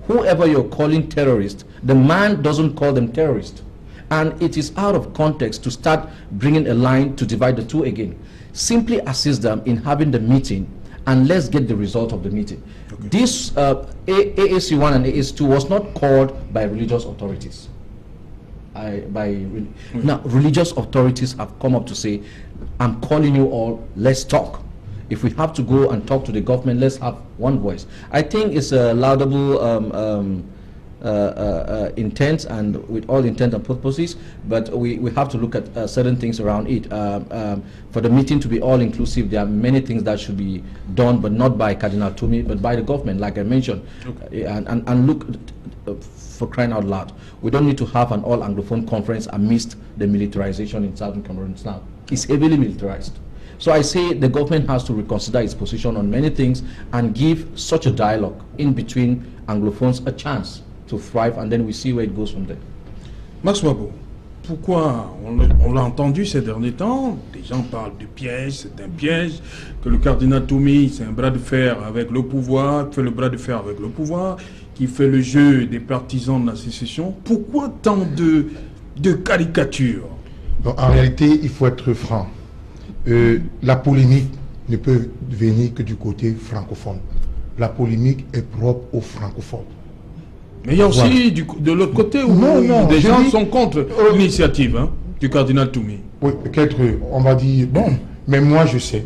Whoever you're calling terrorist, the man doesn't call them terrorists. And it is out of context to start bringing a line to divide the two again. Simply assist them in having the meeting and let's get the result of the meeting. Okay. This AAC1 and AAC2 was not called by religious authorities. Now, religious authorities have come up to say, I'm calling you all, let's talk. If we have to go and talk to the government, let's have one voice. I think it's a laudable intent, and with all intent and purposes, but we have to look at certain things around it. For the meeting to be all-inclusive, there are many things that should be done, but not by Cardinal Toumi, but by the government, like I mentioned. Okay. And look, for crying out loud, we don't need to have an all-Anglophone conference amidst the militarization in Southern Cameroon now. It's heavily militarized. So I say the government has to reconsider its position on many things and give such a dialogue in between Anglophones a chance to thrive, and then we see where it goes from there. Max Wabo, pourquoi on l'a entendu ces derniers temps, des gens parlent de piège, c'est un piège, que le cardinal Toumi, c'est un bras de fer avec le pouvoir, fait le bras de fer avec le pouvoir, qui fait le jeu des partisans de la sécession. Pourquoi tant de caricatures? Donc, en réalité, il faut être franc. La polémique ne peut venir que du côté francophone. La polémique est propre aux francophones. Mais il y a aussi de l'autre côté où des gens sont contre l'initiative du cardinal Toumi. Oui, peut-être, on va dire, bon, mais moi je sais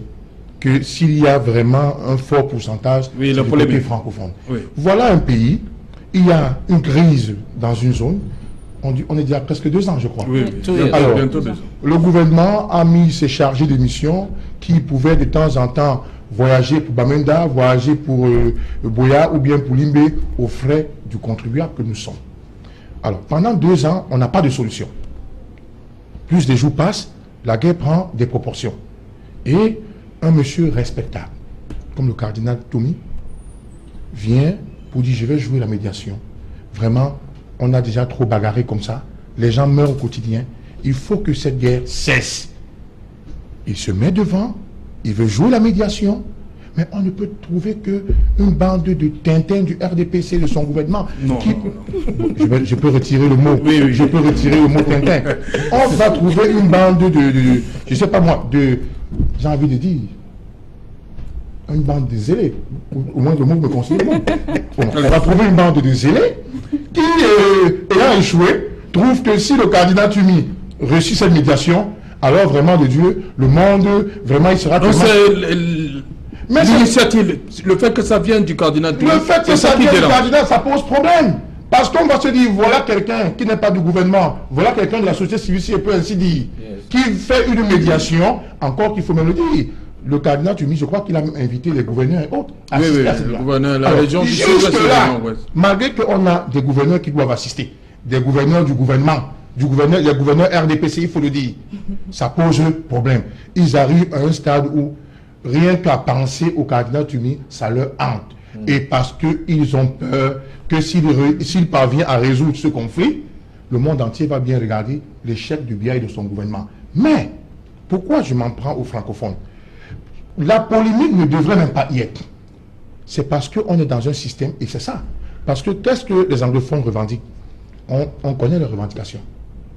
que s'il y a vraiment un fort pourcentage, c'est du côté francophone. Oui. Voilà un pays, il y a une crise dans une zone. On est déjà presque 2 ans, je crois. Oui, alors, bientôt 2 ans. Le gouvernement a mis ses chargés de mission qui pouvaient de temps en temps voyager pour Bamenda, voyager pour Boya ou bien pour Limbe aux frais du contribuable que nous sommes. Alors, pendant 2 ans, on n'a pas de solution. Plus les jours passent, la guerre prend des proportions. Et un monsieur respectable, comme le cardinal Toumi, vient pour dire, je vais jouer la médiation. Vraiment, on a déjà trop bagarré comme ça. Les gens meurent au quotidien. Il faut que cette guerre cesse. Il se met devant, il veut jouer la médiation, mais on ne peut trouver qu'une bande de Tintin du RDPC de son gouvernement. Non, je peux retirer le mot. Oui, je peux retirer le mot Tintin. On va trouver une bande de je sais pas moi, j'ai envie de dire, une bande de zélés. Au moins le mot me considère. On va trouver une bande de zélés qui, ayant échoué, trouve que si le cardinal Toumi reçut cette médiation, alors vraiment de Dieu, le monde, vraiment il sera... Mais l'initiative, le fait que ça vienne du cardinal Toumi, le fait que ça vienne du cardinal, ça pose problème. Parce qu'on va se dire, voilà quelqu'un qui n'est pas du gouvernement, voilà quelqu'un de la société civile, si on peut ainsi dire, qui fait une médiation, encore qu'il faut même le dire. Le cardinal Toumi, je crois qu'il a même invité les gouverneurs et autres à assister à le gouverneur, la région du malgré qu'on a des gouverneurs qui doivent assister, des gouverneurs du gouvernement, les gouverneurs RDPC, il faut le dire, ça pose problème. Ils arrivent à un stade où rien qu'à penser au cardinal Toumi, ça leur hante. Et parce qu'ils ont peur que s'il parvient à résoudre ce conflit, le monde entier va bien regarder l'échec du Biya et de son gouvernement. Mais, pourquoi je m'en prends aux francophones? La polémique ne devrait même pas y être. C'est parce qu'on est dans un système, et c'est ça. Parce que qu'est-ce que les anglophones revendiquent? On connaît leurs revendications.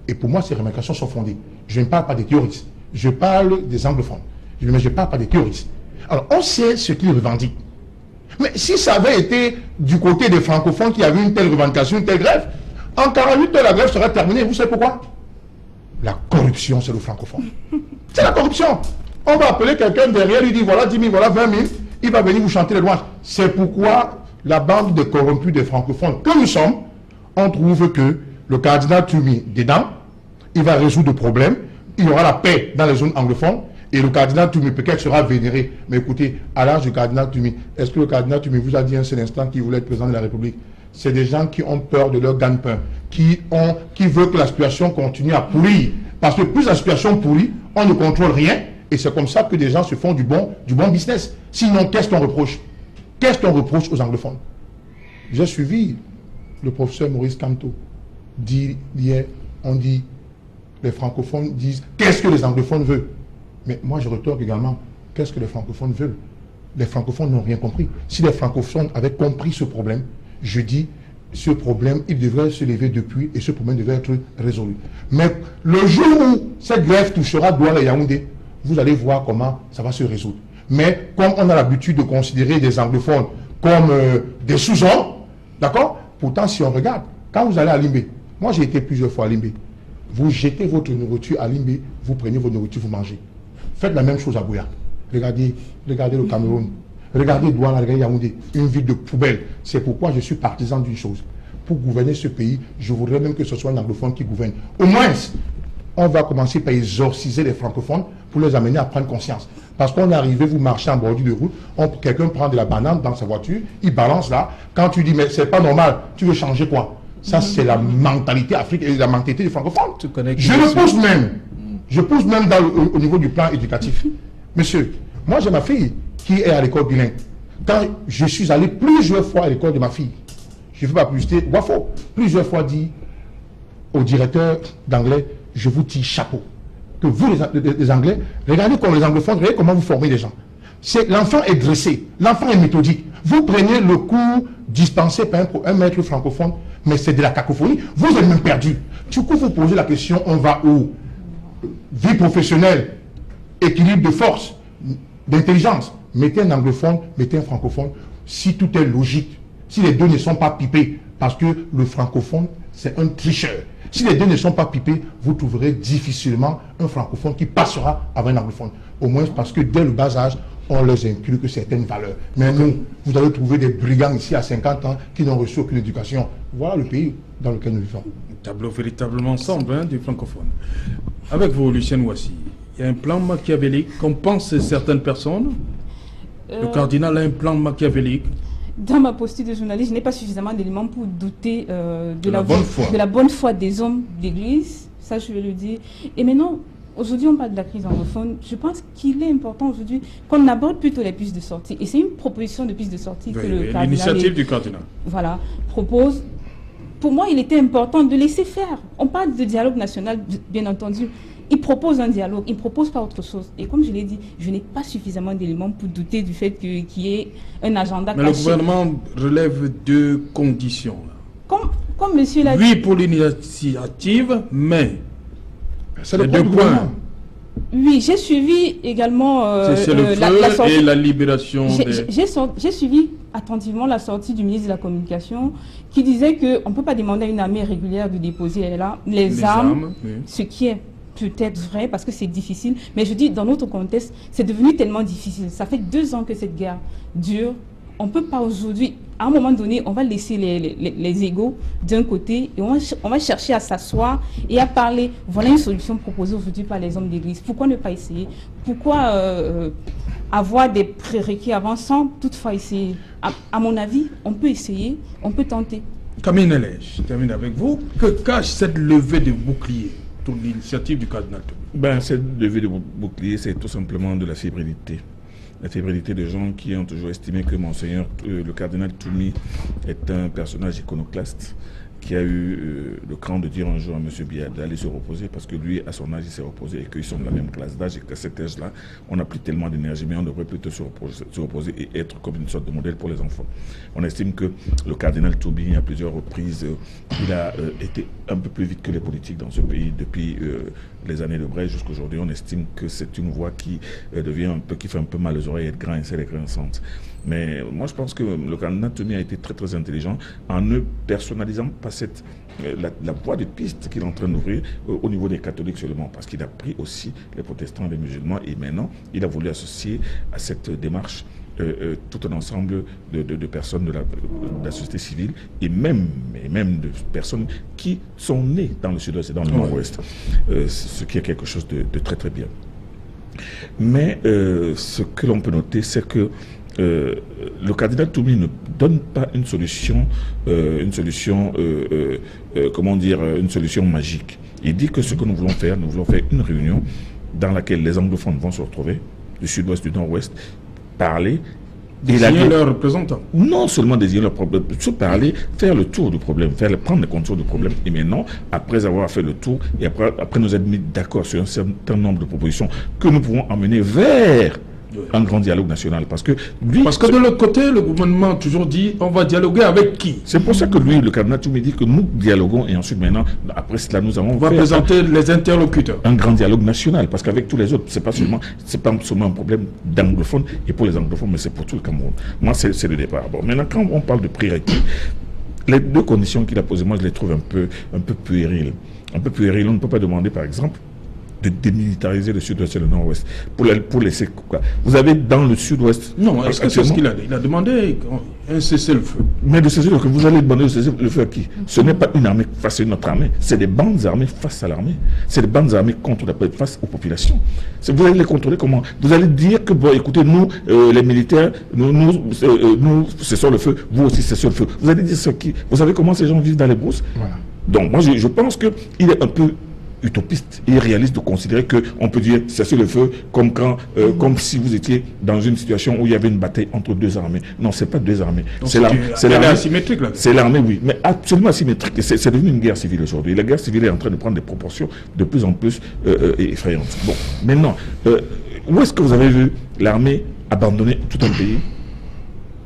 Et pour moi, ces revendications sont fondées. Je ne parle pas des théoristes. Je parle des anglophones. Mais je ne parle pas des théoristes. Alors, on sait ce qu'ils revendiquent. Mais si ça avait été du côté des francophones qui avaient une telle revendication, une telle grève, en 48 heures, la grève serait terminée. Vous savez pourquoi? La corruption, c'est le francophone. C'est la corruption. On va appeler quelqu'un derrière, lui dire voilà 10 000, voilà 20 000, il va venir vous chanter les louanges. C'est pourquoi la bande des corrompus des francophones que nous sommes, on trouve que le cardinal Toumi, dedans, il va résoudre le problème, il y aura la paix dans les zones anglophones, et le cardinal Toumi peut-être sera vénéré. Mais écoutez, à l'âge du cardinal Toumi, est-ce que le cardinal Toumi vous a dit un seul instant qu'il voulait être président de la République? C'est des gens qui ont peur de leur gagne-pain, qui veulent que la situation continue à pourrir. Parce que plus la situation pourrit, on ne contrôle rien. Et c'est comme ça que des gens se font du bon business. Sinon, qu'est-ce qu'on reproche? Qu'est-ce qu'on reproche aux anglophones? J'ai suivi le professeur Maurice Kamto. Hier, on dit, les francophones disent, qu'est-ce que les anglophones veulent? Mais moi, je retorque également, qu'est-ce que les francophones veulent? Les francophones n'ont rien compris. Si les francophones avaient compris ce problème, je dis, ce problème, il devrait se lever depuis et ce problème devrait être résolu. Mais le jour où cette grève touchera Douala et Yaoundé, vous allez voir comment ça va se résoudre. Mais comme on a l'habitude de considérer des anglophones comme des sous-hommes, d'accord? Pourtant, si on regarde, quand vous allez à Limbé, moi j'ai été plusieurs fois à Limbé, vous jetez votre nourriture à Limbé, vous prenez votre nourriture, vous mangez. Faites la même chose à Bouya. Regardez le Cameroun. Regardez Douala, regardez Yaoundé, une ville de poubelle. C'est pourquoi je suis partisan d'une chose. Pour gouverner ce pays, je voudrais même que ce soit un anglophone qui gouverne. Au moins, on va commencer par exorciser les francophones pour les amener à prendre conscience. Parce qu'on est arrivé, vous marchez en bordure de route, quelqu'un prend de la banane dans sa voiture, il balance là. Quand tu dis, mais c'est pas normal, tu veux changer quoi? Ça, c'est la mentalité africaine, la mentalité des francophones. Je pousse même au niveau du plan éducatif. Monsieur, moi j'ai ma fille qui est à l'école bilingue. Quand je suis allé plusieurs fois à l'école de ma fille, je ne fais pas publicité, Wafo, plusieurs fois dit au directeur d'anglais, je vous tire chapeau. Que vous, les Anglais, regardez comme les anglophones, regardez comment vous formez les gens. L'enfant est dressé, l'enfant est méthodique. Vous prenez le cours dispensé par un maître francophone, mais c'est de la cacophonie. Vous êtes même perdu. Du coup, vous posez la question, on va où? Vie professionnelle, équilibre de force, d'intelligence. Mettez un anglophone, mettez un francophone. Si tout est logique, si les deux ne sont pas pipés, parce que le francophone, c'est un tricheur. Si les deux ne sont pas pipés, vous trouverez difficilement un francophone qui passera avant un anglophone. Au moins parce que dès le bas âge, on leur inculque certaines valeurs. Mais nous, vous allez trouver des brigands ici à 50 ans qui n'ont reçu aucune éducation. Voilà le pays dans lequel nous vivons. Un tableau véritablement sombre du francophone. Avec vous, Lucien Ouassi, il y a un plan machiavélique qu'ont pensé certaines personnes. Le cardinal a un plan machiavélique. Dans ma posture de journaliste, je n'ai pas suffisamment d'éléments pour douter de la bonne foi des hommes d'église. Ça, je vais le dire. Et maintenant, aujourd'hui, on parle de la crise anglophone. Je pense qu'il est important aujourd'hui qu'on aborde plutôt les pistes de sortie. Et c'est une proposition de piste de sortie que le cardinal... L'initiative du cardinal. Voilà, propose. Pour moi, il était important de laisser faire. On parle de dialogue national, bien entendu. Il propose un dialogue, il ne propose pas autre chose. Et comme je l'ai dit, je n'ai pas suffisamment d'éléments pour douter du fait qu'il y ait un agenda caché. Mais le gouvernement relève deux conditions. Comme monsieur l'a dit... Oui, pour l'initiative, mais... C'est le deux points. Oui, j'ai suivi également c'est le feu et la libération J'ai suivi attentivement la sortie du ministre de la Communication qui disait qu'on ne peut pas demander à une armée régulière de déposer là les armes, oui. Ce qui est peut-être vrai parce que c'est difficile, mais je dis dans notre contexte, c'est devenu tellement difficile. Ça fait 2 ans que cette guerre dure. On ne peut pas aujourd'hui, à un moment donné, on va laisser les égos d'un côté et on va chercher à s'asseoir et à parler. Voilà une solution proposée aujourd'hui par les hommes d'église. Pourquoi ne pas essayer? Pourquoi avoir des prérequis avant sans toutefois essayer? À mon avis, on peut essayer, on peut tenter. Camille Nelège, je termine avec vous. Que cache cette levée de bouclier? L'initiative du cardinal Toumi. Cette levée de bouclier, c'est tout simplement de la fébrilité. La fébrilité des gens qui ont toujours estimé que Monseigneur, le cardinal Toumi, est un personnage iconoclaste qui a eu le cran de dire un jour à M. Biya d'aller se reposer parce que lui, à son âge, il s'est reposé et qu'ils sont de la même classe d'âge et qu'à cet âge-là, on n'a plus tellement d'énergie, mais on devrait plutôt se reposer et être comme une sorte de modèle pour les enfants. On estime que le cardinal Toumi, à plusieurs reprises, il a été un peu plus vite que les politiques dans ce pays depuis les années de Brest jusqu'à aujourd'hui. On estime que c'est une voix qui qui fait un peu mal aux oreilles, être grincer les grinçantes. Mais moi, je pense que le cardinal Toumi a été très très intelligent en ne personnalisant pas la voie de piste qu'il est en train d'ouvrir au niveau des catholiques seulement, parce qu'il a pris aussi les protestants et les musulmans, et maintenant, il a voulu associer à cette démarche tout un ensemble de personnes de la société civile et même de personnes qui sont nées dans le sud-ouest et dans le nord-ouest, ce qui est quelque chose de très très bien. Mais ce que l'on peut noter, c'est que le candidat Toumi ne donne pas une solution magique. Il dit que ce que nous voulons faire une réunion dans laquelle les anglophones vont se retrouver, du sud-ouest, du nord-ouest, parler. Désigner leurs représentants. Non seulement désigner leurs problèmes, se parler, faire le tour du problème, prendre les contours du problème. Et maintenant, après avoir fait le tour, et après nous être mis d'accord sur un certain nombre de propositions que nous pouvons emmener vers un grand dialogue national. Parce que de l'autre côté, le gouvernement a toujours dit on va dialoguer avec qui? C'est pour ça que lui, le candidat Toumi dit que nous dialoguons et ensuite maintenant, après cela, on va présenter les interlocuteurs. Un grand dialogue national, parce qu'avec tous les autres, c'est pas seulement un problème d'anglophones et pour les anglophones, mais c'est pour tout le Cameroun. Moi, c'est le départ. Bon, maintenant, quand on parle de prérequis, les deux conditions qu'il a posées, moi, je les trouve un peu puériles. Un peu puériles. On ne peut pas demander, par exemple, de démilitariser le sud-ouest et le nord-ouest. Pour laisser quoi? Vous avez dans le sud-ouest... Non, est-ce que c'est ce qu'il a dit? Il a demandé un cessez-le-feu. Mais de cessez-le-feu, vous allez demander de cessez-le-feu à qui? Ce n'est pas une armée face à une autre armée. C'est des bandes armées face à l'armée. C'est des bandes armées face aux populations. Vous allez les contrôler comment? Vous allez dire que, bon, écoutez, nous, les militaires, nous cessons le feu, vous aussi cessez le feu. Vous allez dire ce qui... Vous savez comment ces gens vivent dans les brousses? Voilà. Donc, moi, je pense qu'il est un peu utopiste et irréaliste de considérer qu'on peut dire cesser le feu comme si vous étiez dans une situation où il y avait une bataille entre deux armées. Non, c'est pas deux armées. C'est l'armée asymétrique là. C'est l'armée, oui, mais absolument asymétrique. C'est devenu une guerre civile aujourd'hui. La guerre civile est en train de prendre des proportions de plus en plus effrayantes. Bon, maintenant, où est-ce que vous avez vu l'armée abandonner tout un pays?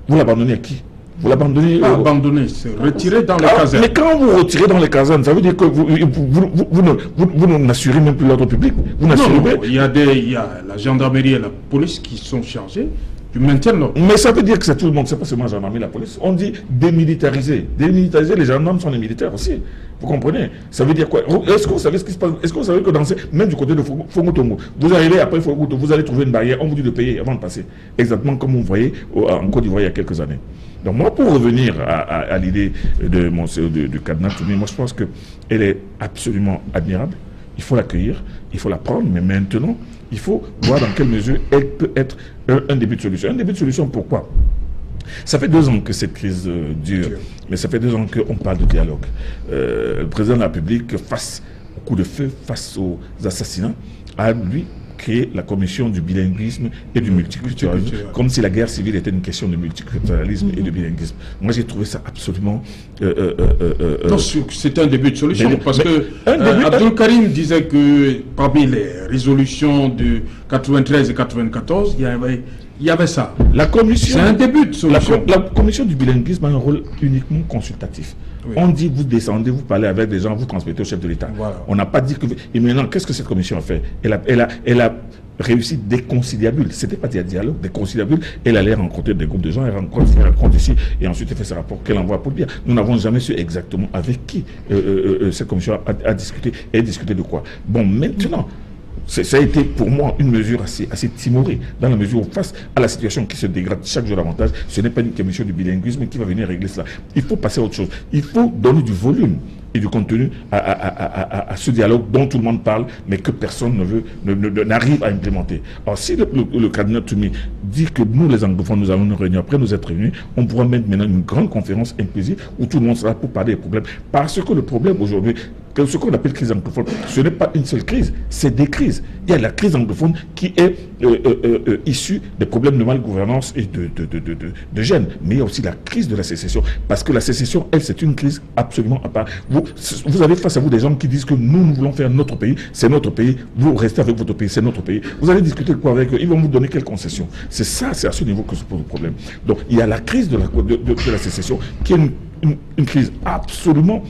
Vous l'abandonnez à qui? Vous l'abandonnez. Abandonner, c'est retirer dans les casernes. Mais quand vous retirez dans les casernes, ça veut dire que vous n'assurez même plus l'ordre public. Vous n'assurez pas. Il y a la gendarmerie et la police qui sont chargés du maintien de l'ordre. Mais ça veut dire que c'est tout le monde, c'est pas seulement la gendarmerie et la police. On dit démilitariser. Démilitariser, les gendarmes sont des militaires aussi. Vous comprenez? Ça veut dire quoi? Est-ce que vous savez ce qui se passe? Est-ce que vous savez que même du côté de Fongotongo, vous arrivez après Fongotongo, vous allez trouver une barrière, on vous dit de payer avant de passer. Exactement comme vous voyez en Côte d'Ivoire il y a quelques années. Donc moi, pour revenir à l'idée du cadenas Toumi, moi je pense qu'elle est absolument admirable. Il faut l'accueillir, il faut la prendre, mais maintenant, il faut voir dans quelle mesure elle peut être un début de solution. Un début de solution, pourquoi? Ça fait 2 ans que cette crise dure, mais ça fait 2 ans qu'on parle de dialogue. Le président de la République, face au coup de feu, face aux assassinats, a lui créé la commission du bilinguisme et du multiculturalisme, comme si la guerre civile était une question de multiculturalisme et de bilinguisme. Moi, j'ai trouvé ça absolument... Non, c'est un début de solution, parce que Abdul Karim disait que parmi les résolutions de 93 et 94, il y avait ça. C'est un début de solution. La commission du bilinguisme a un rôle uniquement consultatif. Oui. On dit, vous descendez, vous parlez avec des gens, vous transmettez au chef de l'État. Voilà. On n'a pas dit que... Et maintenant, qu'est-ce que cette commission a fait? Elle a réussi des conciliabules. C'était pas des dialogues, des conciliabules. Elle allait rencontrer des groupes de gens, elle rencontre ici, et ensuite elle fait ses rapports qu'elle envoie pour le bien. Nous n'avons jamais su exactement avec qui cette commission a discuté. Et discuté de quoi? Bon, maintenant... Ça a été pour moi une mesure assez timorée, dans la mesure où face à la situation qui se dégrade chaque jour davantage, ce n'est pas une commission du bilinguisme qui va venir régler cela. Il faut passer à autre chose. Il faut donner du volume et du contenu à ce dialogue dont tout le monde parle, mais que personne n'arrive à implémenter. Alors si le cadenas Toumi dit que nous, les anglophones, nous allons nous réunir, après nous être réunis, on pourra mettre maintenant une grande conférence inclusive où tout le monde sera pour parler des problèmes. Parce que le problème aujourd'hui, ce qu'on appelle crise anglophone, ce n'est pas une seule crise, c'est des crises. Il y a la crise anglophone qui est issue des problèmes de malgouvernance et de gêne, mais il y a aussi la crise de la sécession, parce que la sécession, elle, c'est une crise absolument à part. Vous avez face à vous des gens qui disent que nous voulons faire notre pays, c'est notre pays, vous restez avec votre pays, c'est notre pays. Vous allez discuter quoi avec eux? Ils vont vous donner quelles concessions? C'est ça, c'est à ce niveau que se pose le problème. Donc il y a la crise de la sécession qui est une crise absolument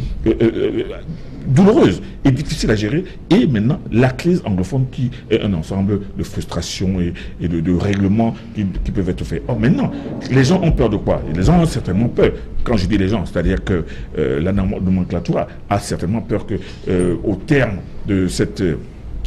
douloureuse et difficile à gérer, et maintenant la crise anglophone qui est un ensemble de frustrations et de règlements qui peuvent être faits. Or maintenant, les gens ont peur de quoi? Les gens ont certainement peur. Quand je dis les gens, c'est-à-dire que la nomenclature a certainement peur que au terme de cette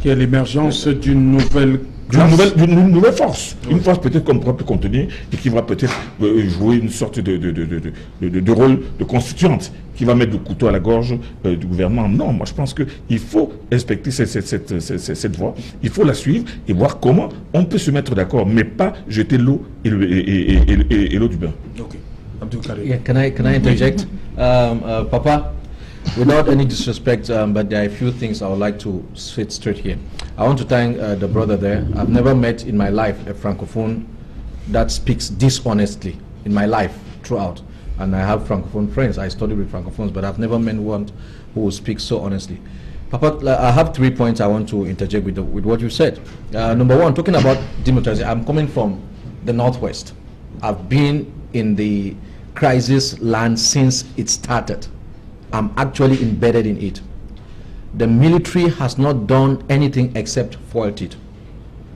Qui est l'émergence d'une nouvelle d'une nouvelle force. Une force peut-être qu'on pourra plus contenir et qui va peut-être jouer une sorte de rôle de constituante qui va mettre le couteau à la gorge du gouvernement. Non, moi je pense qu'il faut respecter cette voie, il faut la suivre et voir comment on peut se mettre d'accord, mais pas jeter l'eau et l'eau du bain. Okay. Yeah, can I interject? Papa, without any disrespect, but there are a few things I would like to sit straight here. I want to thank the brother there. I've never met in my life a Francophone that speaks dishonestly in my life throughout. And I have Francophone friends. I studied with Francophones, but I've never met one who speaks so honestly. Papa, I have 3 points I want to interject with what you said. Number one, talking about demilitarization, I'm coming from the Northwest. I've been in the crisis land since it started. I'm actually embedded in it. The military has not done anything except foiled it.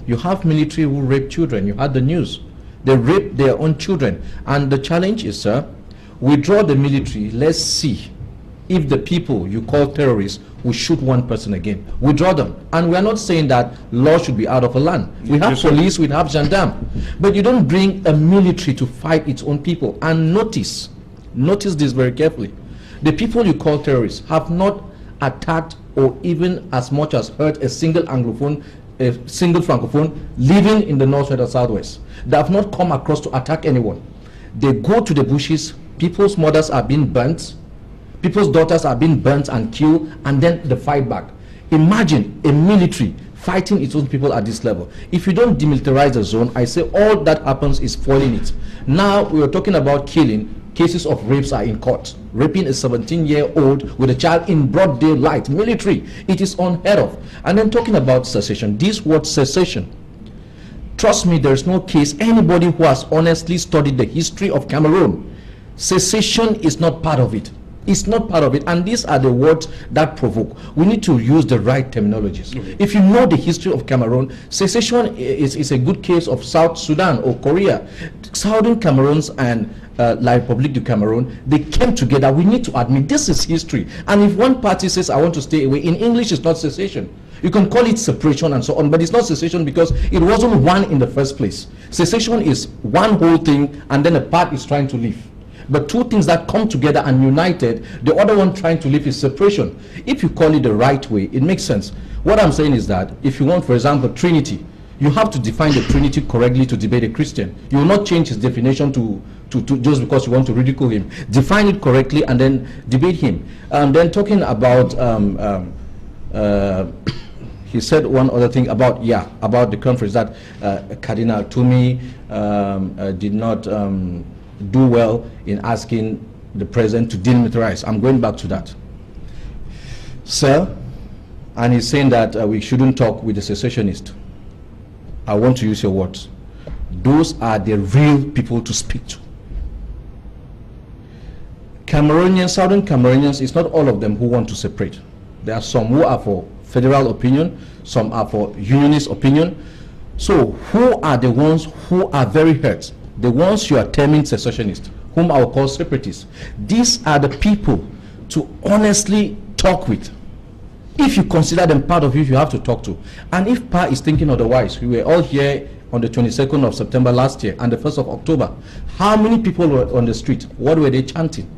You have military who rape children. You had the news. They rape their own children. And the challenge is, sir, withdraw the military. Let's see if the people you call terrorists will shoot one person again. Withdraw them. And we are not saying that law should be out of a land. We have police, we have gendarmes. But you don't bring a military to fight its own people. And notice this very carefully. The people you call terrorists have not attacked or even as much as hurt a single Anglophone, a single Francophone living in the northwest or southwest. They have not come across to attack anyone. They go to the bushes, people's mothers are being burnt, people's daughters are being burnt and killed, and then they fight back. Imagine a military fighting its own people at this level. If you don't demilitarize the zone, I say all that happens is foiling it. Now we are talking about killing. Cases of rapes are in court. Raping a 17-year-old with a child in broad daylight. Military. It is unheard of. And then talking about secession. This word secession. Trust me, there is no case. Anybody who has honestly studied the history of Cameroon, secession is not part of it. It's not part of it. And these are the words that provoke. We need to use the right terminologies. Okay. If you know the history of Cameroon, secession is a good case of South Sudan or Korea. Southern Cameroons and La République du Cameroon, they came together. We need to admit this is history. And if one party says, I want to stay away, in English it's not secession. You can call it separation and so on, but it's not secession because it wasn't one in the first place. Secession is one whole thing and then a part is trying to leave. But two things that come together and united, the other one trying to leave is separation. If you call it the right way, it makes sense. What I'm saying is that if you want, for example, Trinity, you have to define the Trinity correctly to debate a Christian. You will not change his definition to just because you want to ridicule him. Define it correctly and then debate him. Then talking about, he said one other thing about the conference that Cardinal Toumi did not do well in asking the president to demilitarize. I'm going back to that. Sir, and he's saying that we shouldn't talk with the secessionists. I want to use your words. Those are the real people to speak to. Cameroonians, Southern Cameroonians, it's not all of them who want to separate. There are some who are for federal opinion, some are for unionist opinion. So who are the ones who are very hurt? The ones you are terming secessionists, whom I will call separatists. These are the people to honestly talk with. If you consider them part of you, you have to talk to. And if PA is thinking otherwise, we were all here on the 22nd of September last year and the 1st of October. How many people were on the street? What were they chanting?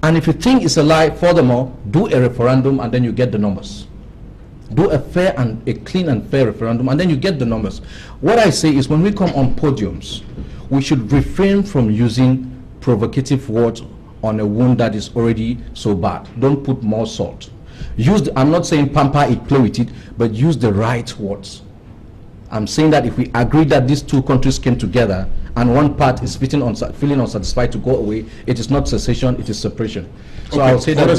And if you think it's a lie, furthermore, do a referendum and then you get the numbers. Do a fair and a clean and fair referendum and then you get the numbers. What I say is when we come on podiums, we should refrain from using provocative words on a wound that is already so bad. Don't put more salt. I'm not saying pamper it, play with it, but use the right words. I'm saying that if we agree that these two countries came together and one part is feeling unsatisfied to go away, it is not secession, it is separation. So okay. I'll say that.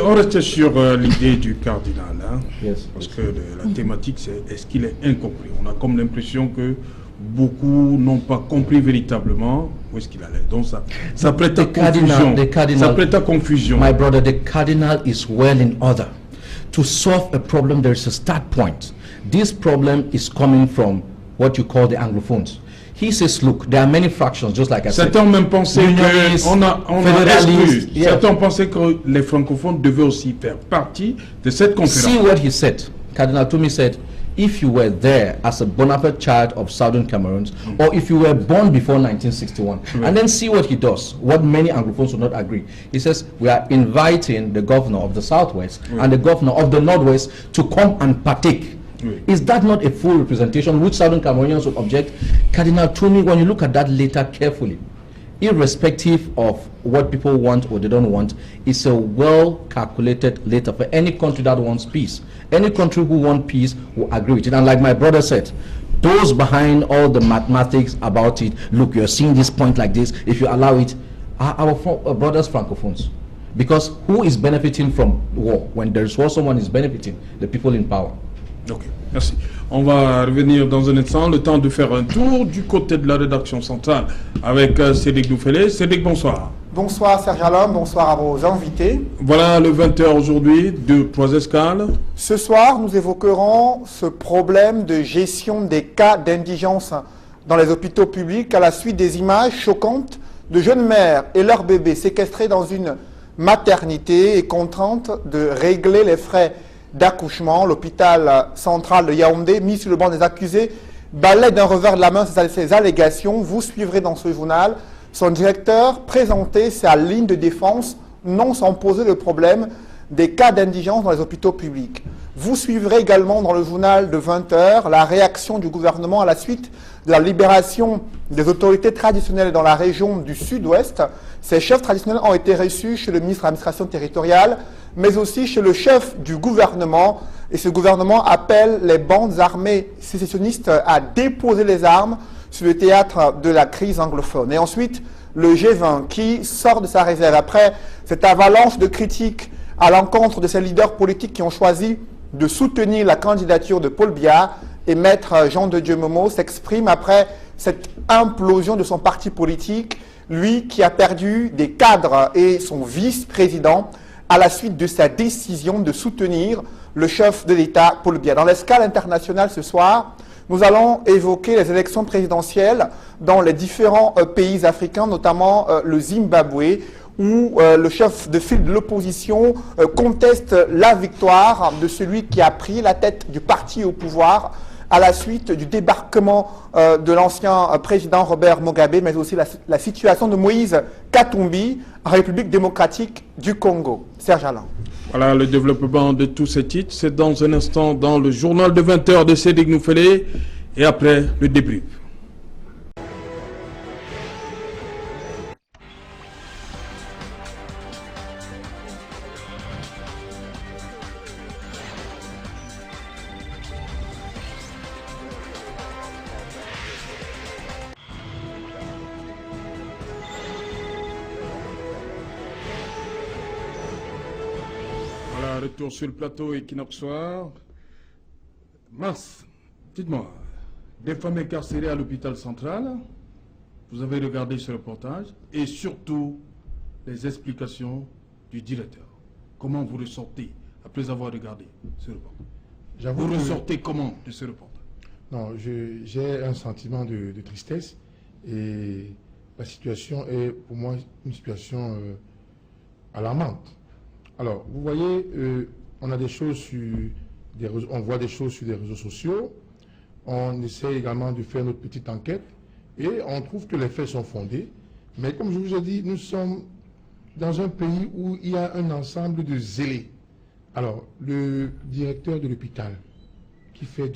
On reste sur l'idée du cardinal, hein? Yes. Parce que la thématique c'est est-ce qu'il est incompris. On a comme l'impression que beaucoup n'ont pas compris véritablement où est-ce qu'il allait. Donc ça prête à confusion. Ça prête à confusion. My brother, the cardinal is well in order. To solve a problem, there is a start point. This problem is coming from what you call the Anglophones. He says, look, there are many fractions, just like I said. Certains même pensaient qu'on a exclu. Certains pensaient que les francophones devaient aussi faire partie de cette conférence. See what he said. Cardinal Toumi said, if you were there as a bona fide child of Southern Cameroons, or if you were born before 1961, and then see what he does, what many Anglophones will not agree. He says, we are inviting the governor of the Southwest and the governor of the Northwest to come and partake. Is that not a full representation, which Southern Cameroonians would object? Cardinal Toumi, when you look at that letter carefully, irrespective of what people want or they don't want, it's a well-calculated letter for any country that wants peace. Any country who wants peace will agree with it. And like my brother said, those behind all the mathematics about it, look, you're seeing this point like this, if you allow it, are our brothers francophones. Because who is benefiting from war? When there's war, someone is benefiting, the people in power. Ok, merci. On va revenir dans un instant, le temps de faire un tour du côté de la rédaction centrale avec Cédric Doufélé. Cédric, bonsoir. Bonsoir Serge Alom, bonsoir à vos invités. Voilà le 20h aujourd'hui, 2-3 escales. Ce soir, nous évoquerons ce problème de gestion des cas d'indigence dans les hôpitaux publics à la suite des images choquantes de jeunes mères et leurs bébés séquestrés dans une maternité et contraintes de régler les frais d'accouchement. L'hôpital central de Yaoundé, mis sur le banc des accusés, balaie d'un revers de la main ces allégations. Vous suivrez dans ce journal son directeur présenter sa ligne de défense, non sans poser le problème des cas d'indigence dans les hôpitaux publics. Vous suivrez également dans le journal de 20h la réaction du gouvernement à la suite de la libération des autorités traditionnelles dans la région du Sud-Ouest. Ces chefs traditionnels ont été reçus chez le ministre de l'administration territoriale, mais aussi chez le chef du gouvernement. Et ce gouvernement appelle les bandes armées sécessionnistes à déposer les armes sur le théâtre de la crise anglophone. Et ensuite, le G20 qui sort de sa réserve après cette avalanche de critiques à l'encontre de ces leaders politiques qui ont choisi de soutenir la candidature de Paul Biya. Et Maître Jean de Dieu Momo s'exprime après cette implosion de son parti politique, lui qui a perdu des cadres et son vice-président à la suite de sa décision de soutenir le chef de l'État, Paul Biya. Dans l'escale internationale ce soir, nous allons évoquer les élections présidentielles dans les différents pays africains, notamment le Zimbabwe, où le chef de file de l'opposition conteste la victoire de celui qui a pris la tête du parti au pouvoir à la suite du débarquement de l'ancien président Robert Mugabe, mais aussi la situation de Moïse Katumbi en République démocratique du Congo. Serge Alain. Voilà le développement de tous ces titres. C'est dans un instant dans le journal de 20h de Cédric Doufélé et après le débrief. Retour sur le plateau Equinox Soir. Mars, dites-moi, des femmes incarcérées à l'hôpital central, vous avez regardé ce reportage et surtout les explications du directeur. Comment vous ressortez après avoir regardé ce reportage? Vous ressortez comment de ce reportage? Non, j'ai un sentiment de tristesse et la situation est pour moi une situation alarmante. Alors, vous voyez, on a des choses on voit des choses sur les réseaux sociaux, on essaie également de faire notre petite enquête et on trouve que les faits sont fondés. Mais comme je vous ai dit, nous sommes dans un pays où il y a un ensemble de zélés. Alors, le directeur de l'hôpital qui fait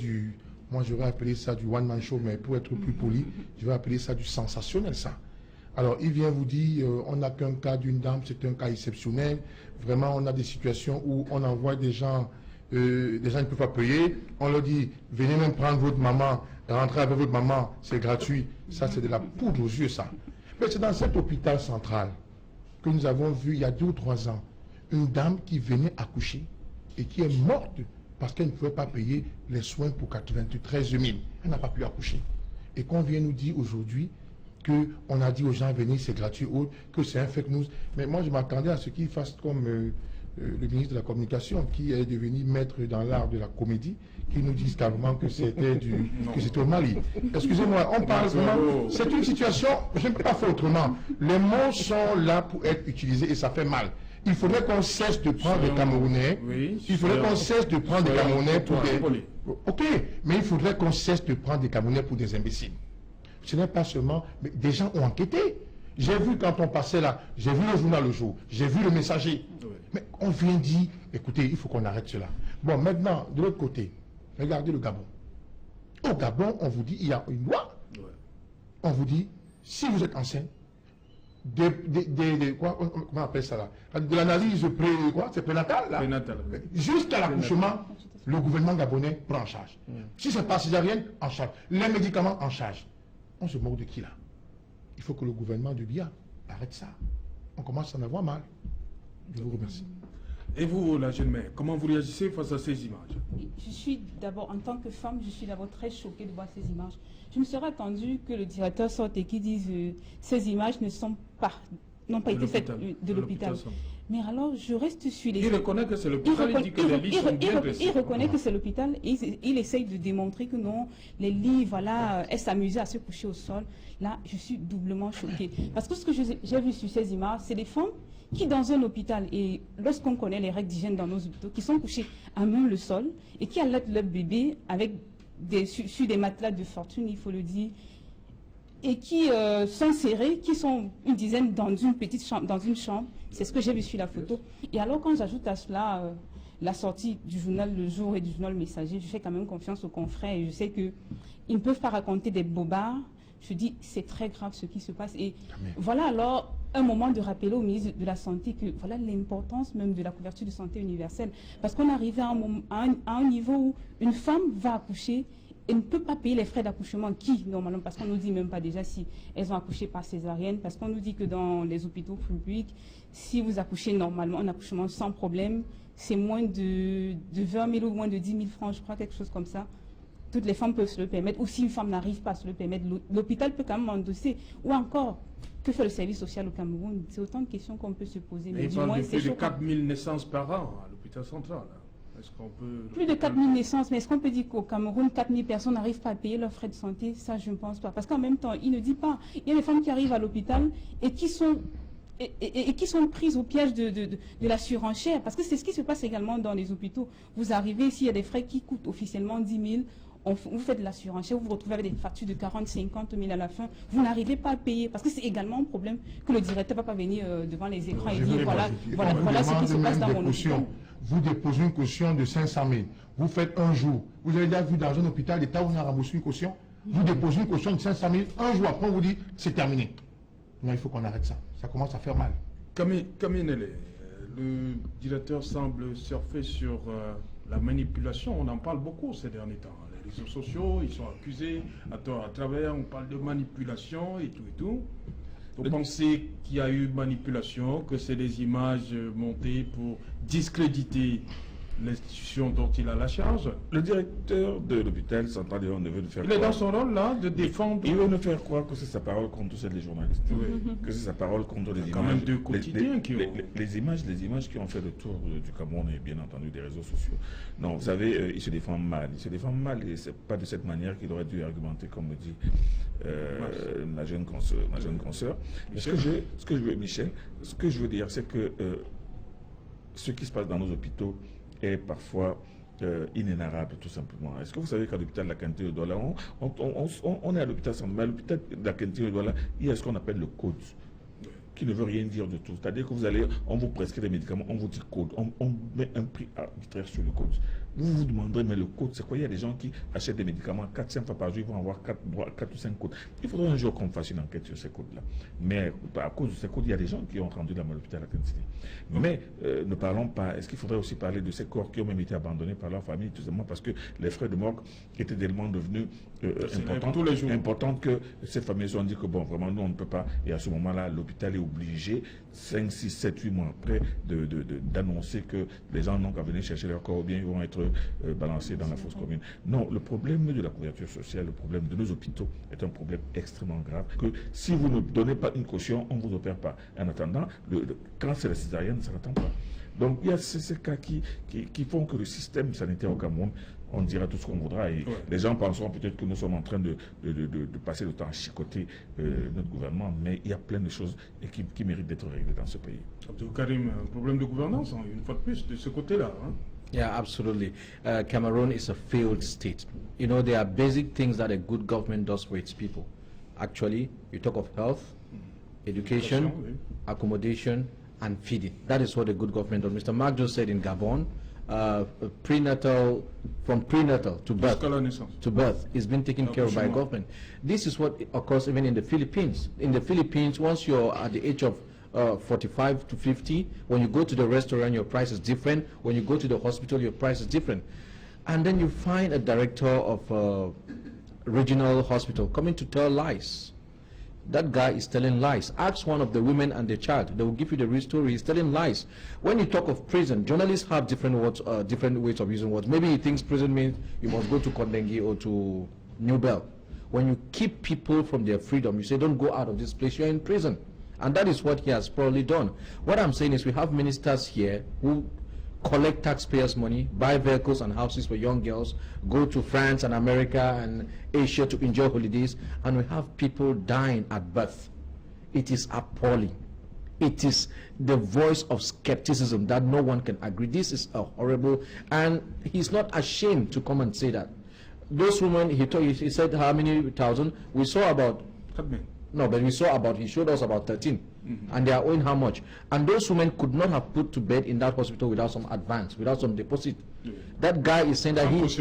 moi je vais appeler ça du one-man show, mais pour être plus poli, je vais appeler ça du sensationnel, ça. Alors, il vient vous dire, on n'a qu'un cas d'une dame, c'est un cas exceptionnel. Vraiment, on a des situations où on envoie des gens ne peuvent pas payer. On leur dit, venez même prendre votre maman, rentrez avec votre maman, c'est gratuit. Ça, c'est de la poudre aux yeux, ça. Mais c'est dans cet hôpital central que nous avons vu, il y a 2 ou 3 ans, une dame qui venait accoucher et qui est morte parce qu'elle ne pouvait pas payer les soins pour 93 000. Elle n'a pas pu accoucher. Et qu'on vient nous dire aujourd'hui, qu'on a dit aux gens, venez, c'est gratuit, que c'est un fake news. Mais moi, je m'attendais à ce qu'ils fassent comme le ministre de la Communication, qui est devenu maître dans l'art de la comédie, qui nous disent carrément que c'était au Mali. Excusez-moi, on parle vraiment... C'est une situation, je ne peux pas faire autrement. Les mots sont là pour être utilisés et ça fait mal. Il faudrait qu'on cesse de prendre des Camerounais. Oui, il faudrait qu'on cesse de prendre des Camerounais pour des... Ok, mais il faudrait qu'on cesse de prendre des Camerounais pour des imbéciles. Ce n'est pas seulement... Mais des gens ont enquêté. J'ai vu quand on passait là, j'ai vu le journal Le Jour, j'ai vu le Messager. Oui. Mais on vient dire, écoutez, il faut qu'on arrête cela. Bon, maintenant, de l'autre côté, regardez le Gabon. Au Gabon, on vous dit, il y a une loi. Oui. On vous dit, si vous êtes enceinte, quoi, comment on appelle ça là? De l'analyse c'est prénatal là. Prénatal. Jusqu'à l'accouchement, le gouvernement gabonais prend en charge. Si c'est pas césarienne, en charge. Les médicaments, en charge. On se moque de qui là? Il faut que le gouvernement du Biya arrête ça. On commence à en avoir mal. Je vous remercie. Et vous, la jeune mère, comment vous réagissez face à ces images? Je suis d'abord, en tant que femme, je suis d'abord très choquée de voir ces images. Je me serais attendu que le directeur sorte et qu'il dise ces images n'ont pas été faites de l'hôpital. Mais alors, je reste sur les... Il reconnaît que c'est l'hôpital, il dit que les lits sont bien précis. Il reconnaît que c'est l'hôpital et il essaye de démontrer que non, les lits, voilà, elle s'amusait à se coucher au sol. Là, je suis doublement choquée. Parce que ce que j'ai vu sur ces images, c'est des femmes qui, dans un hôpital, et lorsqu'on connaît les règles d'hygiène dans nos hôpitaux, qui sont couchées à même le sol et qui allaitent leur bébé avec sur des matelas de fortune, il faut le dire, et qui sont serrés, qui sont une dizaine dans une petite chambre, dans une chambre. C'est ce que j'ai vu sur la photo. Et alors, quand j'ajoute à cela la sortie du journal Le Jour et du journal Le Messager, je fais quand même confiance aux confrères et je sais qu'ils ne peuvent pas raconter des bobards. Je dis, c'est très grave ce qui se passe. Et voilà alors un moment de rappeler au ministre de la Santé que voilà l'importance même de la couverture de santé universelle. Parce qu'on arrive à un niveau où une femme va accoucher et ne peut pas payer les frais d'accouchement qui, normalement, parce qu'on nous dit même pas déjà si elles ont accouché par césarienne, parce qu'on nous dit que dans les hôpitaux publics, si vous accouchez normalement, un accouchement sans problème, c'est moins de 20 000 ou moins de 10 000 francs, je crois, quelque chose comme ça. Toutes les femmes peuvent se le permettre, ou si une femme n'arrive pas à se le permettre, l'hôpital peut quand même endosser. Ou encore, que fait le service social au Cameroun? C'est autant de questions qu'on peut se poser. Mais il parle de plus de 4 000 naissances par an à l'hôpital central. Est-ce qu'on peut... Plus de 4 000 naissances, mais est-ce qu'on peut dire qu'au Cameroun, 4 000 personnes n'arrivent pas à payer leurs frais de santé? Ça, je ne pense pas. Parce qu'en même temps, il ne dit pas. Il y a des femmes qui arrivent à l'hôpital et qui sont... Et qui sont prises au piège de la surenchère. Parce que c'est ce qui se passe également dans les hôpitaux. Vous arrivez, s'il y a des frais qui coûtent officiellement 10 000, vous faites de la surenchère, vous vous retrouvez avec des factures de 40, 50 000 à la fin. Vous n'arrivez pas à payer. Parce que c'est également un problème que le directeur ne va pas venir devant les écrans et dire voilà ce qui se passe dans mon hôpital. Vous déposez une caution de 500 000. Vous faites un jour. Vous avez déjà vu dans un hôpital d'État où on a remboursé une caution. Vous déposez une caution de 500 000. Un jour après, on vous dit c'est terminé. Non, il faut qu'on arrête ça. Ça commence à faire mal. Camille Nélé, le directeur semble surfer sur la manipulation. On en parle beaucoup ces derniers temps. Les réseaux sociaux, ils sont accusés à travers, on parle de manipulation et tout et tout. Vous pensez qu'il y a eu manipulation, que c'est des images montées pour discréditer l'institution dont il a la charge? Le directeur de l'hôpital central ne veut faire Il est dans son rôle là de défendre. Il veut nous faire croire que c'est sa parole contre celle des journalistes. Oui. Que c'est sa parole contre les images. Quand même deux quotidiens qui ont... les images qui ont fait le tour du Cameroun et bien entendu des réseaux sociaux. Non, vous savez, il se défend mal. Il se défend mal et c'est pas de cette manière qu'il aurait dû argumenter, comme le dit ma jeune consoeur. Michel, ce que je veux dire, c'est que ce qui se passe dans nos hôpitaux est parfois inénarrable, tout simplement. Est-ce que vous savez qu'à l'hôpital de la Quintine de Douala, on est à l'hôpital central, mais à l'hôpital de la Quintine de Douala, il y a ce qu'on appelle le code, qui ne veut rien dire du tout. C'est-à-dire que vous allez, on vous prescrit des médicaments, on vous dit code, on met un prix arbitraire sur le code. Vous vous demanderez, mais le code, c'est quoi? Il y a des gens qui achètent des médicaments 4-5 fois par jour, ils vont avoir 4 ou 5 codes. Il faudrait un jour qu'on fasse une enquête sur ces codes-là. Mais à cause de ces codes, il y a des gens qui ont rendu la maladie à la quantité. Mais ne parlons pas, est-ce qu'il faudrait aussi parler de ces corps qui ont même été abandonnés par leur famille, tout simplement parce que les frais de morgue étaient tellement devenus importants que ces familles se sont dit que bon, vraiment, nous, on ne peut pas. Et à ce moment-là, l'hôpital est obligé, 5, 6, 7, 8 mois après, d'annoncer que les gens n'ont qu'à venir chercher leur corps ou bien ils vont être balancés dans la fosse commune. Non, le problème de la couverture sociale, le problème de nos hôpitaux est un problème extrêmement grave, que si vous ne donnez pas une caution, on ne vous opère pas. En attendant, quand c'est la césarienne, ça n'attend pas. Donc il y a ces cas qui font que le système sanitaire au Cameroun on dira tout ce qu'on voudra et les gens penseront peut-être que nous sommes en train de passer le temps à chicoter notre gouvernement, mais il y a plein de choses qui méritent d'être réglées dans ce pays. Abdou Karim, un problème de gouvernance, hein, une fois de plus, de ce côté-là. Hein. Yeah, absolutely. Cameroon is a failed state. You know, there are basic things that a good government does for its people. Actually, you talk of health, education, accommodation, and feeding. That is what a good government does. Mr. Mark just said in Gabon, from prenatal to birth is being taken care of by government. This is what occurs even in the Philippines. In the Philippines, once you're at the age of 45 to 50, when you go to the restaurant, your price is different. When you go to the hospital, your price is different. And then you find a director of a regional hospital coming to tell lies. That guy is telling lies. Ask one of the women and the child. They will give you the real story. He's telling lies. When you talk of prison, journalists have different words, different ways of using words. Maybe he thinks prison means you must go to Kondengi or to New Bell. When you keep people from their freedom, you say, don't go out of this place, you're in prison. And that is what he has probably done. What I'm saying is we have ministers here who collect taxpayers' money, buy vehicles and houses for young girls, go to France and America and Asia to enjoy holidays, and we have people dying at birth. It is appalling. It is the voice of skepticism that no one can agree. This is a horrible, and he's not ashamed to come and say that. Those women, he said how many thousand? We saw about... No, but we saw about, he showed us about 13. And they are owing how much? And those women could not have put to bed in that hospital without some advance, without some deposit. That guy is saying that he is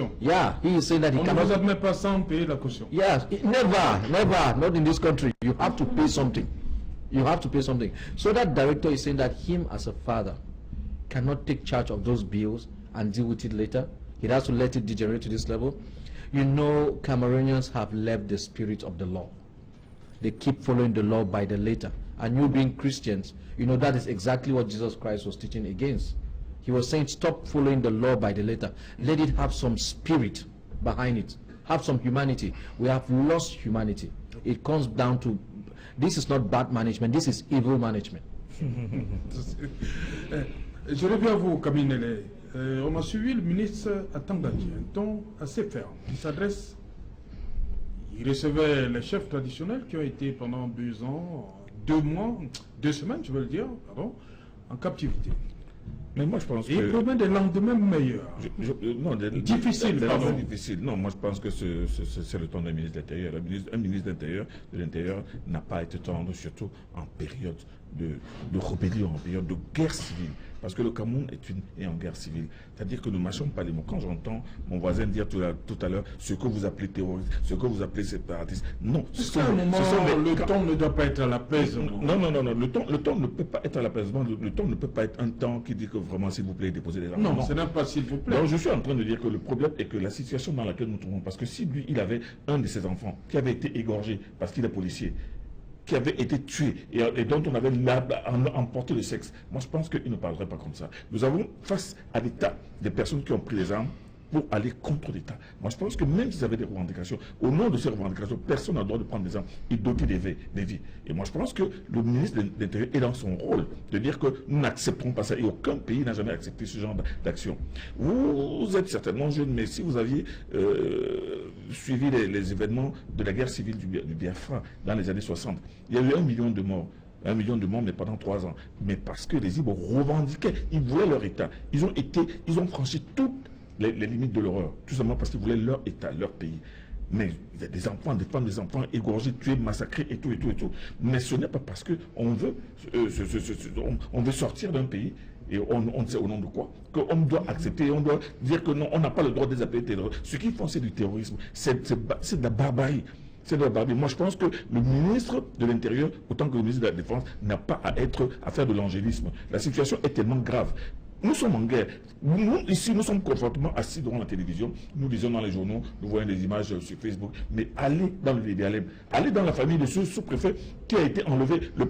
saying that he cannot... On ne vous admet pas sans payer la caution. Yes, never, not in this country. You have to pay something. You have to pay something. So that director is saying that him as a father cannot take charge of those bills and deal with it later. He has to let it degenerate to this level. You know, Cameroonians have left the spirit of the law. They keep following the law by the letter. And you being Christians, you know that is exactly what Jesus Christ was teaching against. He was saying, stop following the law by the letter. Let it have some spirit behind it. Have some humanity. We have lost humanity. It comes down to, this is not bad management, this is evil management. Je reviens à vous, Kaminele. On a suivi le ministre à Tangandji, un ton assez ferme. Il s'adresse... Il recevait les chefs traditionnels qui ont été pendant 2 ans, 2 semaines, je veux le dire, pardon, en captivité. Mais moi, je pense que... Il promet des lendemains meilleurs. Difficile. Non, moi, je pense que c'est le temps d'un ministre de l'Intérieur. Un ministre de l'Intérieur n'a pas à être tendre, surtout en période de rébellion, en période de guerre civile. Parce que le Cameroun est en guerre civile. C'est-à-dire que nous ne mâchons pas les mots. Quand j'entends mon voisin dire tout à l'heure ce que vous appelez terroriste, ce que vous appelez séparatiste, non. Le ton ne doit pas être à l'apaisement. Non. Le ton ne peut pas être à l'apaisement. Le ton ne peut pas être un temps qui dit que vraiment, s'il vous plaît, déposez les armes. Non, ce n'est pas s'il vous plaît. Donc, je suis en train de dire que le problème est que la situation dans laquelle nous trouvons, parce que si lui, il avait un de ses enfants qui avait été égorgé parce qu'il est policier, qui avait été tué et dont on avait emporté le sexe, moi je pense qu'il ne parlerait pas comme ça. Nous avons face à l'État des personnes qui ont pris les armes pour aller contre l'État. Moi je pense que même s'ils avaient des revendications, au nom de ces revendications, personne n'a le droit de prendre des armes et doter des vies. Et moi je pense que le ministre de l'Intérieur est dans son rôle de dire que nous n'accepterons pas ça et aucun pays n'a jamais accepté ce genre d'action. Vous êtes certainement jeune, mais si vous aviez suivi les événements de la guerre civile du Biafra dans les années 60, il y a eu 1 million de morts. 1 million de morts, mais pendant 3 ans. Mais parce que les Ibo revendiquaient, ils voulaient leur État. Ils ont franchi toutes les limites de l'horreur, tout simplement parce qu'ils voulaient leur État, leur pays. Mais il y a des enfants, des femmes, des enfants égorgés, tués, massacrés et tout. Mais ce n'est pas parce qu'on veut, on veut sortir d'un pays et on sait au nom de quoi qu'on doit accepter, on doit dire que non, on n'a pas le droit de les appeler terroristes. Ce qu'ils font, c'est du terrorisme, c'est de la barbarie. C'est de la barbarie. Moi, je pense que le ministre de l'Intérieur, autant que le ministre de la Défense, n'a pas à faire de l'angélisme. La situation est tellement grave. Nous sommes en guerre. Nous, ici, nous sommes confortablement assis devant la télévision. Nous lisons dans les journaux, nous voyons des images sur Facebook. Mais allez dans le DDLM, allez dans la famille de ce sous-préfet qui a été enlevé le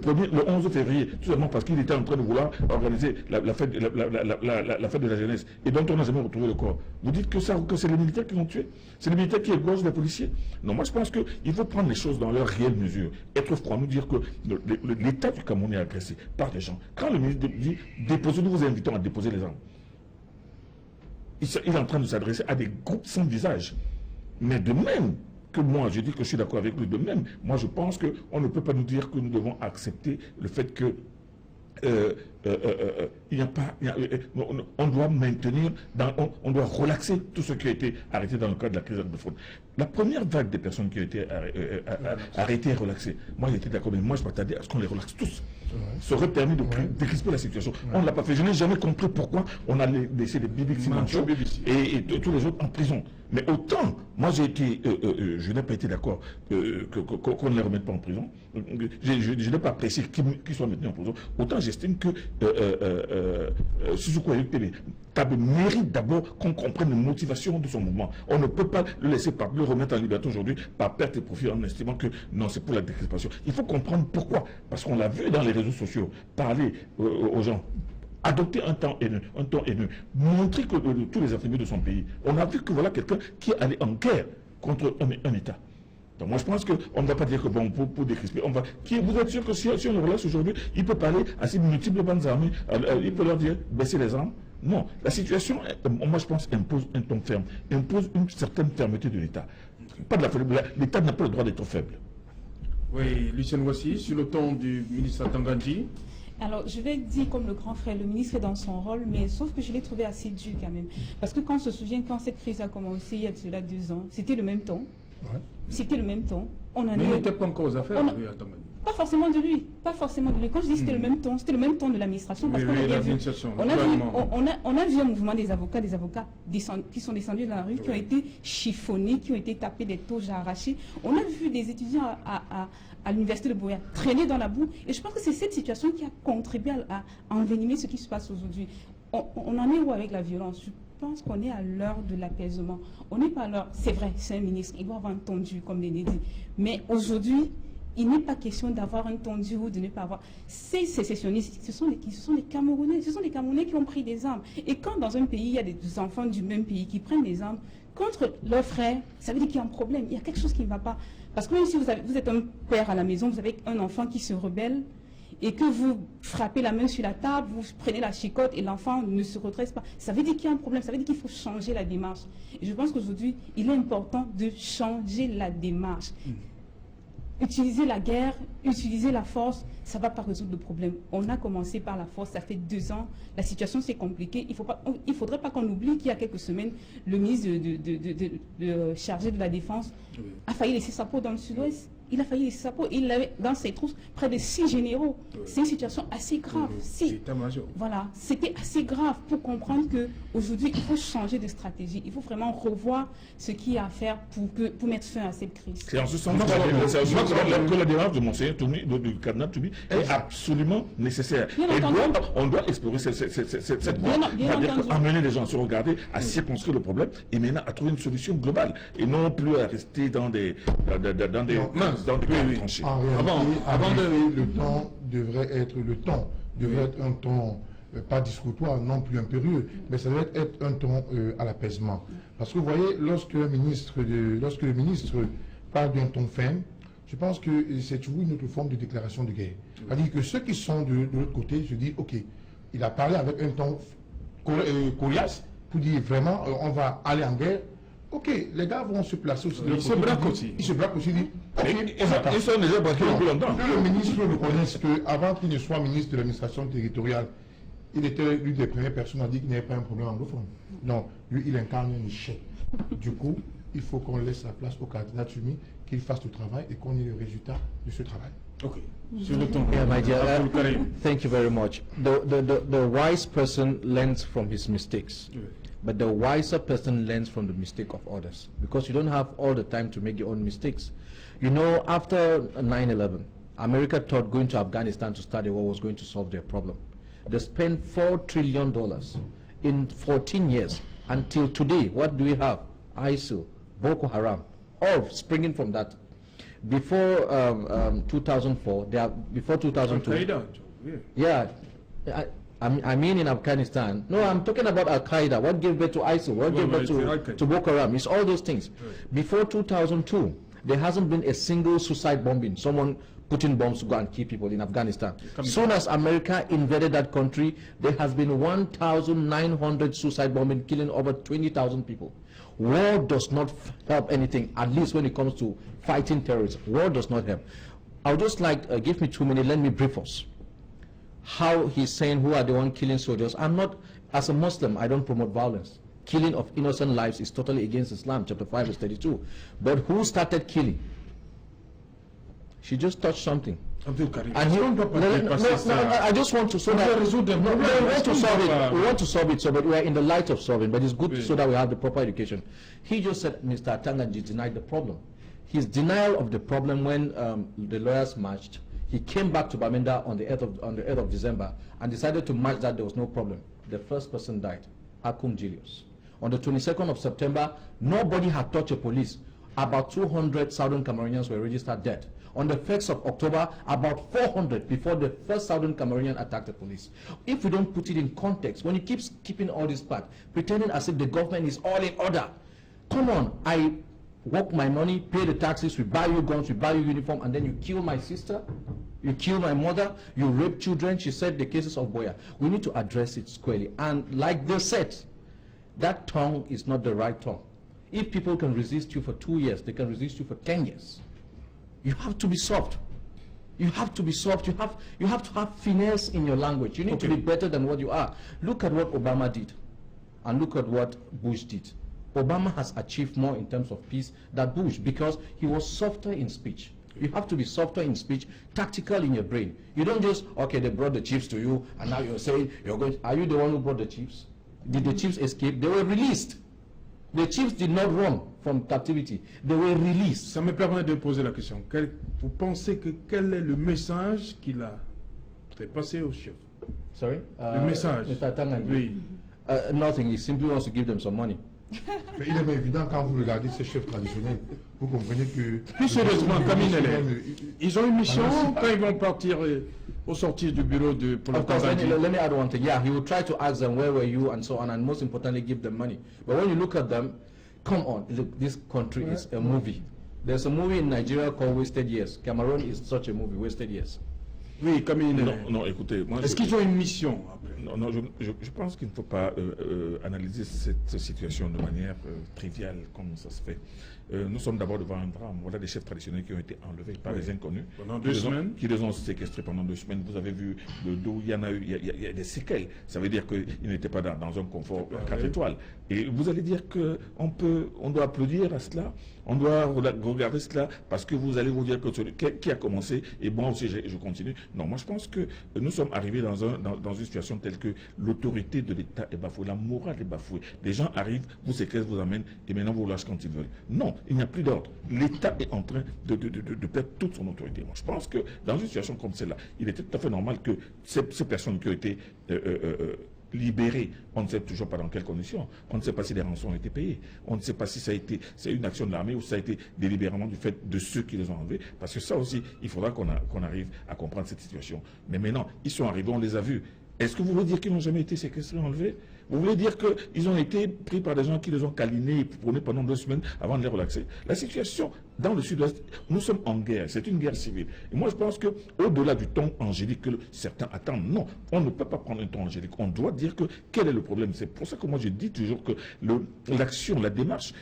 11 février, tout simplement parce qu'il était en train de vouloir organiser la fête de la jeunesse et dont on n'a jamais retrouvé le corps. Vous dites que c'est les militaires qui l'ont tué? C'est les militaires qui égorgent les policiers? Non, moi je pense qu'il faut prendre les choses dans leur réelle mesure. Être froid, nous dire que l'État du Cameroun est agressé par des gens. Quand le ministre dit déposez, nous vous invitons à déposer les armes. il est en train de s'adresser à des groupes sans visage. Mais de même que moi, je dis que je suis d'accord avec lui, de même, moi je pense qu'on ne peut pas nous dire que nous devons accepter le fait que on doit maintenir, on doit relaxer tout ce qui a été arrêté dans le cadre de la crise de fraude. La première vague des personnes qui ont été arrêtées et relaxées, moi j'étais d'accord, mais moi je m'attendais à ce qu'on les relaxe tous. Ça aurait permis de décrisper la situation. On ne l'a pas fait. Je n'ai jamais compris pourquoi on a laissé les Bibi Simancho et tous les autres en prison. Mais autant, moi j'ai été, je n'ai pas été d'accord qu'on ne les remette pas en prison. Je n'ai pas apprécié qu'ils soient maintenus en prison. Autant j'estime que Sissoko Ayokele mérite d'abord qu'on comprenne les motivations de son mouvement. On ne peut pas le laisser le remettre en liberté aujourd'hui par perte et profit en estimant que non, c'est pour la décrispation. Il faut comprendre pourquoi. Parce qu'on l'a vu dans les réseaux sociaux, parler aux gens, adopter un ton haineux, montrer que tous les attributs de son pays. On a vu que voilà quelqu'un qui est allé en guerre contre un État. Donc moi je pense qu'on ne va pas dire que bon, pour décrisper, on va. Vous êtes sûr que si on le relaxe aujourd'hui, il peut parler à ces multiples bandes armées, il peut leur dire baisser les armes. Non, la situation, moi je pense, impose un ton ferme, impose une certaine fermeté de l'État. Pas de la faiblesse, l'État n'a pas le droit d'être faible. Oui, Lucien Ouassi, sur le ton du ministre Tangandji. Alors, je vais dire comme le grand frère, le ministre est dans son rôle, mais sauf que je l'ai trouvé assez dur quand même. Parce que quand on se souvient, quand cette crise a commencé il y a cela 2 ans, c'était le même ton. Ouais. C'était le même ton. Mais il n'était pas encore aux affaires, pas forcément de lui. Pas forcément de lui. Quand je dis c'était le même ton, c'était le même ton de l'administration. Parce qu'on a vu un mouvement des avocats qui sont descendus dans la rue, qui ont été chiffonnés, qui ont été tapés des toges arrachés. On a vu des étudiants à l'université de Boya traîner dans la boue. Et je pense que c'est cette situation qui a contribué à envenimer ce qui se passe aujourd'hui. On en est où avec la violence? Je pense qu'on est à l'heure de l'apaisement. On n'est pas à l'heure, c'est vrai, c'est un ministre, il doit avoir un tendu, comme Déné dit. Mais aujourd'hui, il n'est pas question d'avoir un tendu ou de ne pas avoir. Ces sécessionnistes, ce sont des Camerounais. Ce sont des Camerounais qui ont pris des armes. Et quand dans un pays, il y a des enfants du même pays qui prennent des armes contre leurs frères, ça veut dire qu'il y a un problème. Il y a quelque chose qui ne va pas. Parce que même si vous êtes un père à la maison, vous avez un enfant qui se rebelle, et que vous frappez la main sur la table, vous prenez la chicotte et l'enfant ne se redresse pas, ça veut dire qu'il y a un problème, ça veut dire qu'il faut changer la démarche. Et je pense qu'aujourd'hui, il est important de changer la démarche. Utiliser la guerre, utiliser la force, ça ne va pas résoudre le problème. On a commencé par la force, ça fait 2 ans, la situation s'est compliquée. Il ne faudrait pas qu'on oublie qu'il y a quelques semaines, le ministre chargé de la Défense a failli laisser sa peau dans le sud-ouest. Il a failli laisser sa peau. Il avait dans ses trousses près de 6 généraux. C'est une situation assez grave. Voilà, c'était assez grave pour comprendre qu'aujourd'hui, il faut changer de stratégie. Il faut vraiment revoir ce qu'il y a à faire pour mettre fin à cette crise. C'est en ce sens que la démarche de Monseigneur Toumi, du cardinal Toumi, est absolument nécessaire. Et on doit explorer cette voie. C'est-à-dire amener les gens à se regarder, à circonscrire le problème et maintenant à trouver une solution globale. Et non plus à rester dans des tranchées. En réalité, le temps devrait être un ton pas discutoire, non plus impérieux, mais ça doit être un ton à l'apaisement. Parce que vous voyez, lorsque le ministre parle d'un ton ferme, je pense que c'est toujours une autre forme de déclaration de guerre. C'est-à-dire que ceux qui sont de l'autre côté se disent, ok, il a parlé avec un ton coriace pour dire vraiment, on va aller en guerre. Ok, les gars vont se placer aussi. Ils se braquent aussi. Ils se braquent aussi. Ils sont déjà braqués depuis longtemps. Que le ministre reconnaisse qu'avant qu'il ne soit ministre de l'administration territoriale, il était l'une des premières personnes à dire qu'il n'y avait pas un problème anglophone. Non, lui, il incarne un échec. Du coup, il faut qu'on laisse la place au cardinal Toumi, qu'il fasse le travail et qu'on ait le résultat de ce travail. Okay. Yeah, my dear, thank you very much. The wise person learns from his mistakes, but the wiser person learns from the mistake of others, because you don't have all the time to make your own mistakes. You know, after 9/11, America thought going to Afghanistan to start a war was going to solve their problem. They spent $4 trillion in 14 years. Until today, what do we have? ISIL, Boko Haram, all springing from that. Before 2004, before 2002. Yeah, I mean in Afghanistan. No, I'm talking about Al Qaeda. What gave birth to ISIL? What gave birth to Boko Haram? It's all those things. Before 2002, there hasn't been a single suicide bombing, someone putting bombs to go and kill people in Afghanistan. Soon as America invaded that country, there has been 1,900 suicide bombing, killing over 20,000 people. War does not help anything, at least when it comes to fighting terrorists. War does not help. I would just like, give me 2 minutes, let me brief us. How he's saying who are the one killing soldiers. I'm not, as a Muslim, I don't promote violence. Killing of innocent lives is totally against Islam, chapter 5 verse 32. But who started killing? She just touched something. And I just want to we want to solve it, so but we are in the light of solving, but it's good so that we have the proper education. He just said Mr. Atanganji denied the problem. His denial of the problem when the lawyers marched, he came back to Bamenda on the 8th of December and decided to march that there was no problem. The first person died, Akum Julius. On the 22nd of September, nobody had touched a police. About 200 Southern Cameroonians were registered dead. On the 1st of October, about 400 before the first Southern Cameroonian attacked the police. If we don't put it in context, when you keep skipping all this part, pretending as if the government is all in order, come on, I work my money, pay the taxes, we buy you guns, we buy you uniform, and then you kill my sister, you kill my mother, you rape children. She said the cases of Boya. We need to address it squarely. And like they said, that tongue is not the right tongue. If people can resist you for 2 years, they can resist you for 10 years. You have to be soft. You have to be soft. You have to have finesse in your language. You need to be better than what you are. Look at what Obama did, and look at what Bush did. Obama has achieved more in terms of peace than Bush because he was softer in speech. You have to be softer in speech, tactical in your brain. You don't just, okay, they brought the chiefs to you, and now you're saying, are you the one who brought the chiefs? Did the chiefs escape? They were released. The chiefs did not run from captivity. They were released. Ça me permet de poser la question. Vous pensez que quel est le message qu'il a fait passer au chef? Sorry? Le message. Oui. Nothing. He simply wants to give them some money. Mais il est évident quand vous regardez ces chefs traditionnels, vous comprenez que... Plus sérieusement, ils ont une mission quand ils vont partir au sortir du bureau de... Of course, let me add one thing. Yeah, he will try to ask them where were you and so on, and most importantly give them money. But when you look at them, come on, look, this country is a movie. There's a movie in Nigeria called Wasted Years. Cameroon is such a movie, Wasted Years. Oui, Camille. Non, écoutez, moi... Est-ce qu'ils ont une mission après? Non, je pense qu'il ne faut pas analyser cette situation de manière triviale, comme ça se fait. Nous sommes d'abord devant un drame. Voilà des chefs traditionnels qui ont été enlevés par les inconnus. Pendant 2 semaines. Qui les ont séquestrés pendant 2 semaines. Vous avez vu d'où il y a des séquelles. Ça veut dire qu'ils n'étaient pas dans un confort 4 étoiles. Et vous allez dire on doit applaudir à cela, on doit regarder cela, parce que vous allez vous dire que qui a commencé, et moi aussi je continue. Non, moi je pense que nous sommes arrivés dans une situation telle que l'autorité de l'État est bafouée, la morale est bafouée. Les gens arrivent, vous séquestrent, vous amènent, et maintenant vous lâchez quand ils veulent. Non, il n'y a plus d'ordre. L'État est en train de perdre toute son autorité. Moi je pense que dans une situation comme celle-là, il était tout à fait normal que ces personnes qui ont été libérés, on ne sait toujours pas dans quelles conditions, on ne sait pas si les rançons ont été payées, on ne sait pas si c'est une action de l'armée ou si ça a été délibérément du fait de ceux qui les ont enlevés, parce que ça aussi, il faudra qu'on arrive à comprendre cette situation. Mais maintenant, ils sont arrivés, on les a vus. Est-ce que vous voulez dire qu'ils n'ont jamais été séquestrés, enlevés? Vous voulez dire qu'ils ont été pris par des gens qui les ont câlinés et prônés pendant 2 semaines avant de les relaxer? La situation dans le sud-ouest, nous sommes en guerre, c'est une guerre civile. Et moi je pense que au-delà du ton angélique que certains attendent, non, on ne peut pas prendre un ton angélique. On doit dire quel est le problème. C'est pour ça que moi je dis toujours que l'action, la démarche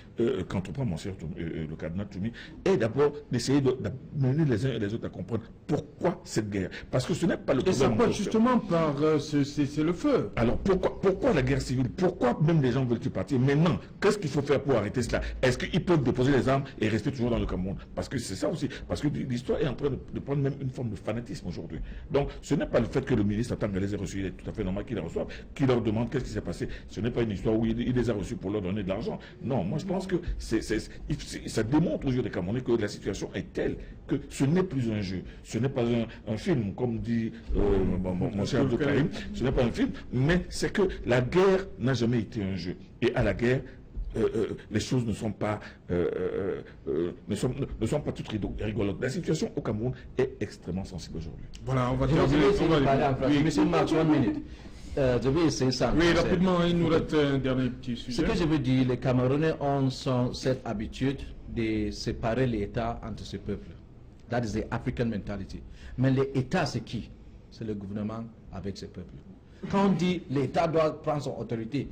qu'entreprend mon cher le cardinal Toumi est d'abord d'essayer d'amener les uns et les autres à comprendre pourquoi cette guerre. Parce que ce n'est pas le problème. Et ça passe justement par c'est le feu. Alors pourquoi la guerre civile? Pourquoi même les gens veulent-ils partir? Maintenant, qu'est-ce qu'il faut faire pour arrêter cela? Est-ce qu'ils peuvent déposer les armes et rester toujours dans le Cameroun? Parce que c'est ça aussi. Parce que l'histoire est en train de prendre même une forme de fanatisme aujourd'hui. Donc ce n'est pas le fait que le ministre Atanga les ait reçus, il est tout à fait normal qu'il les reçoive, qu'il leur demande qu'est-ce qui s'est passé. Ce n'est pas une histoire où il les a reçus pour leur donner de l'argent. Non, moi je pense que ça démontre aux yeux des Camerounais que la situation est telle que ce n'est plus un jeu. Ce n'est pas un film, comme dit mon cher Abdou Karim. Ce n'est pas un film, mais c'est que la guerre n'a jamais été un jeu. Et à la guerre, les choses ne sont pas toutes rigolotes. La situation au Cameroun est extrêmement sensible aujourd'hui. Voilà, on va terminer. Monsieur Marx, 1 minute. Je vais essayer ça. Oui, rapidement, il nous reste un dernier petit sujet. Ce que je veux dire, les Camerounais ont cette habitude de séparer l'État entre ce peuple. That is the African mentality. Mais l'État, c'est qui? C'est le gouvernement avec ce peuple. Quand on dit l'État doit prendre son autorité,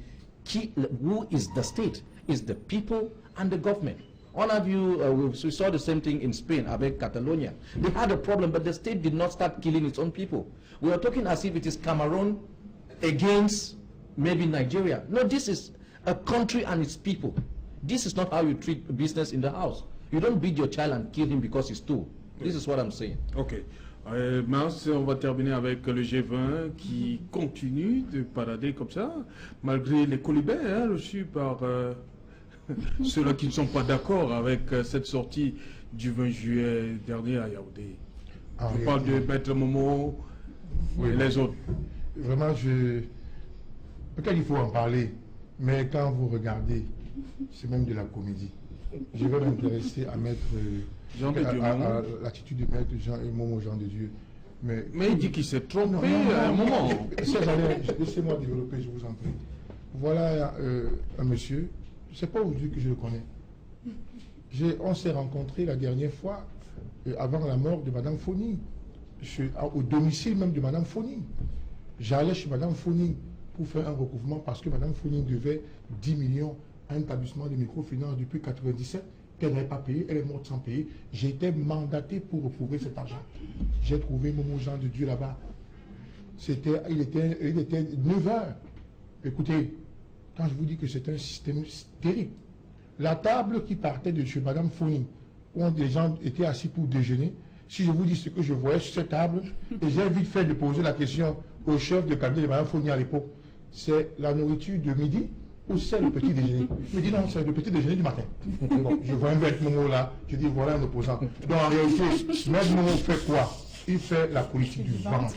who is the state? Is the people and the government. All of you, we saw the same thing in Spain avec Catalonia. They had a problem, but the state did not start killing its own people. We are talking as if it is Cameroon against maybe Nigeria. No, this is a country and its people. This is not how you treat business in the house. You don't beat your child and kill him because he's two. This is what I'm saying. Ok. Mince, on va terminer avec le G20 qui continue de parader comme ça, malgré les colibets reçus par ceux-là qui ne sont pas d'accord avec cette sortie du 20 juillet dernier à Yaoundé. Je parle de Maître Momo et les autres. Vraiment, peut-être il faut en parler, mais quand vous regardez, c'est même de la comédie. Je vais m'intéresser à Maître à l'attitude de Maître Momo Jean de Dieu. Mais il dit qu'il s'est trompé à un moment. Laissez-moi développer, je vous en prie. Voilà un monsieur, c'est pas aujourd'hui que je le connais. On s'est rencontrés la dernière fois, avant la mort de Madame Foni, au domicile même de Madame Foni. J'allais chez Madame Foni pour faire un recouvrement parce que Madame Foni devait 10 millions à un établissement de microfinance depuis 1997 qu'elle n'avait pas payé, elle est morte sans payer. J'ai été mandaté pour recouvrer cet argent. J'ai trouvé Momo Jean de Dieu là-bas. Il était 9 heures. Écoutez, quand je vous dis que c'est un système terrible, la table qui partait de chez Madame Foni, où des gens étaient assis pour déjeuner, si je vous dis ce que je voyais sur cette table, et j'ai vite fait de poser la question au chef de cabinet de Madame Foni à l'époque, c'est la nourriture de midi ou c'est le petit déjeuner? Il me dit non, c'est le petit déjeuner du matin. Bon, je vois un Maître Momo là, je dis voilà un opposant. Donc en réalité, Maître Momo fait quoi? Il fait la politique du ventre.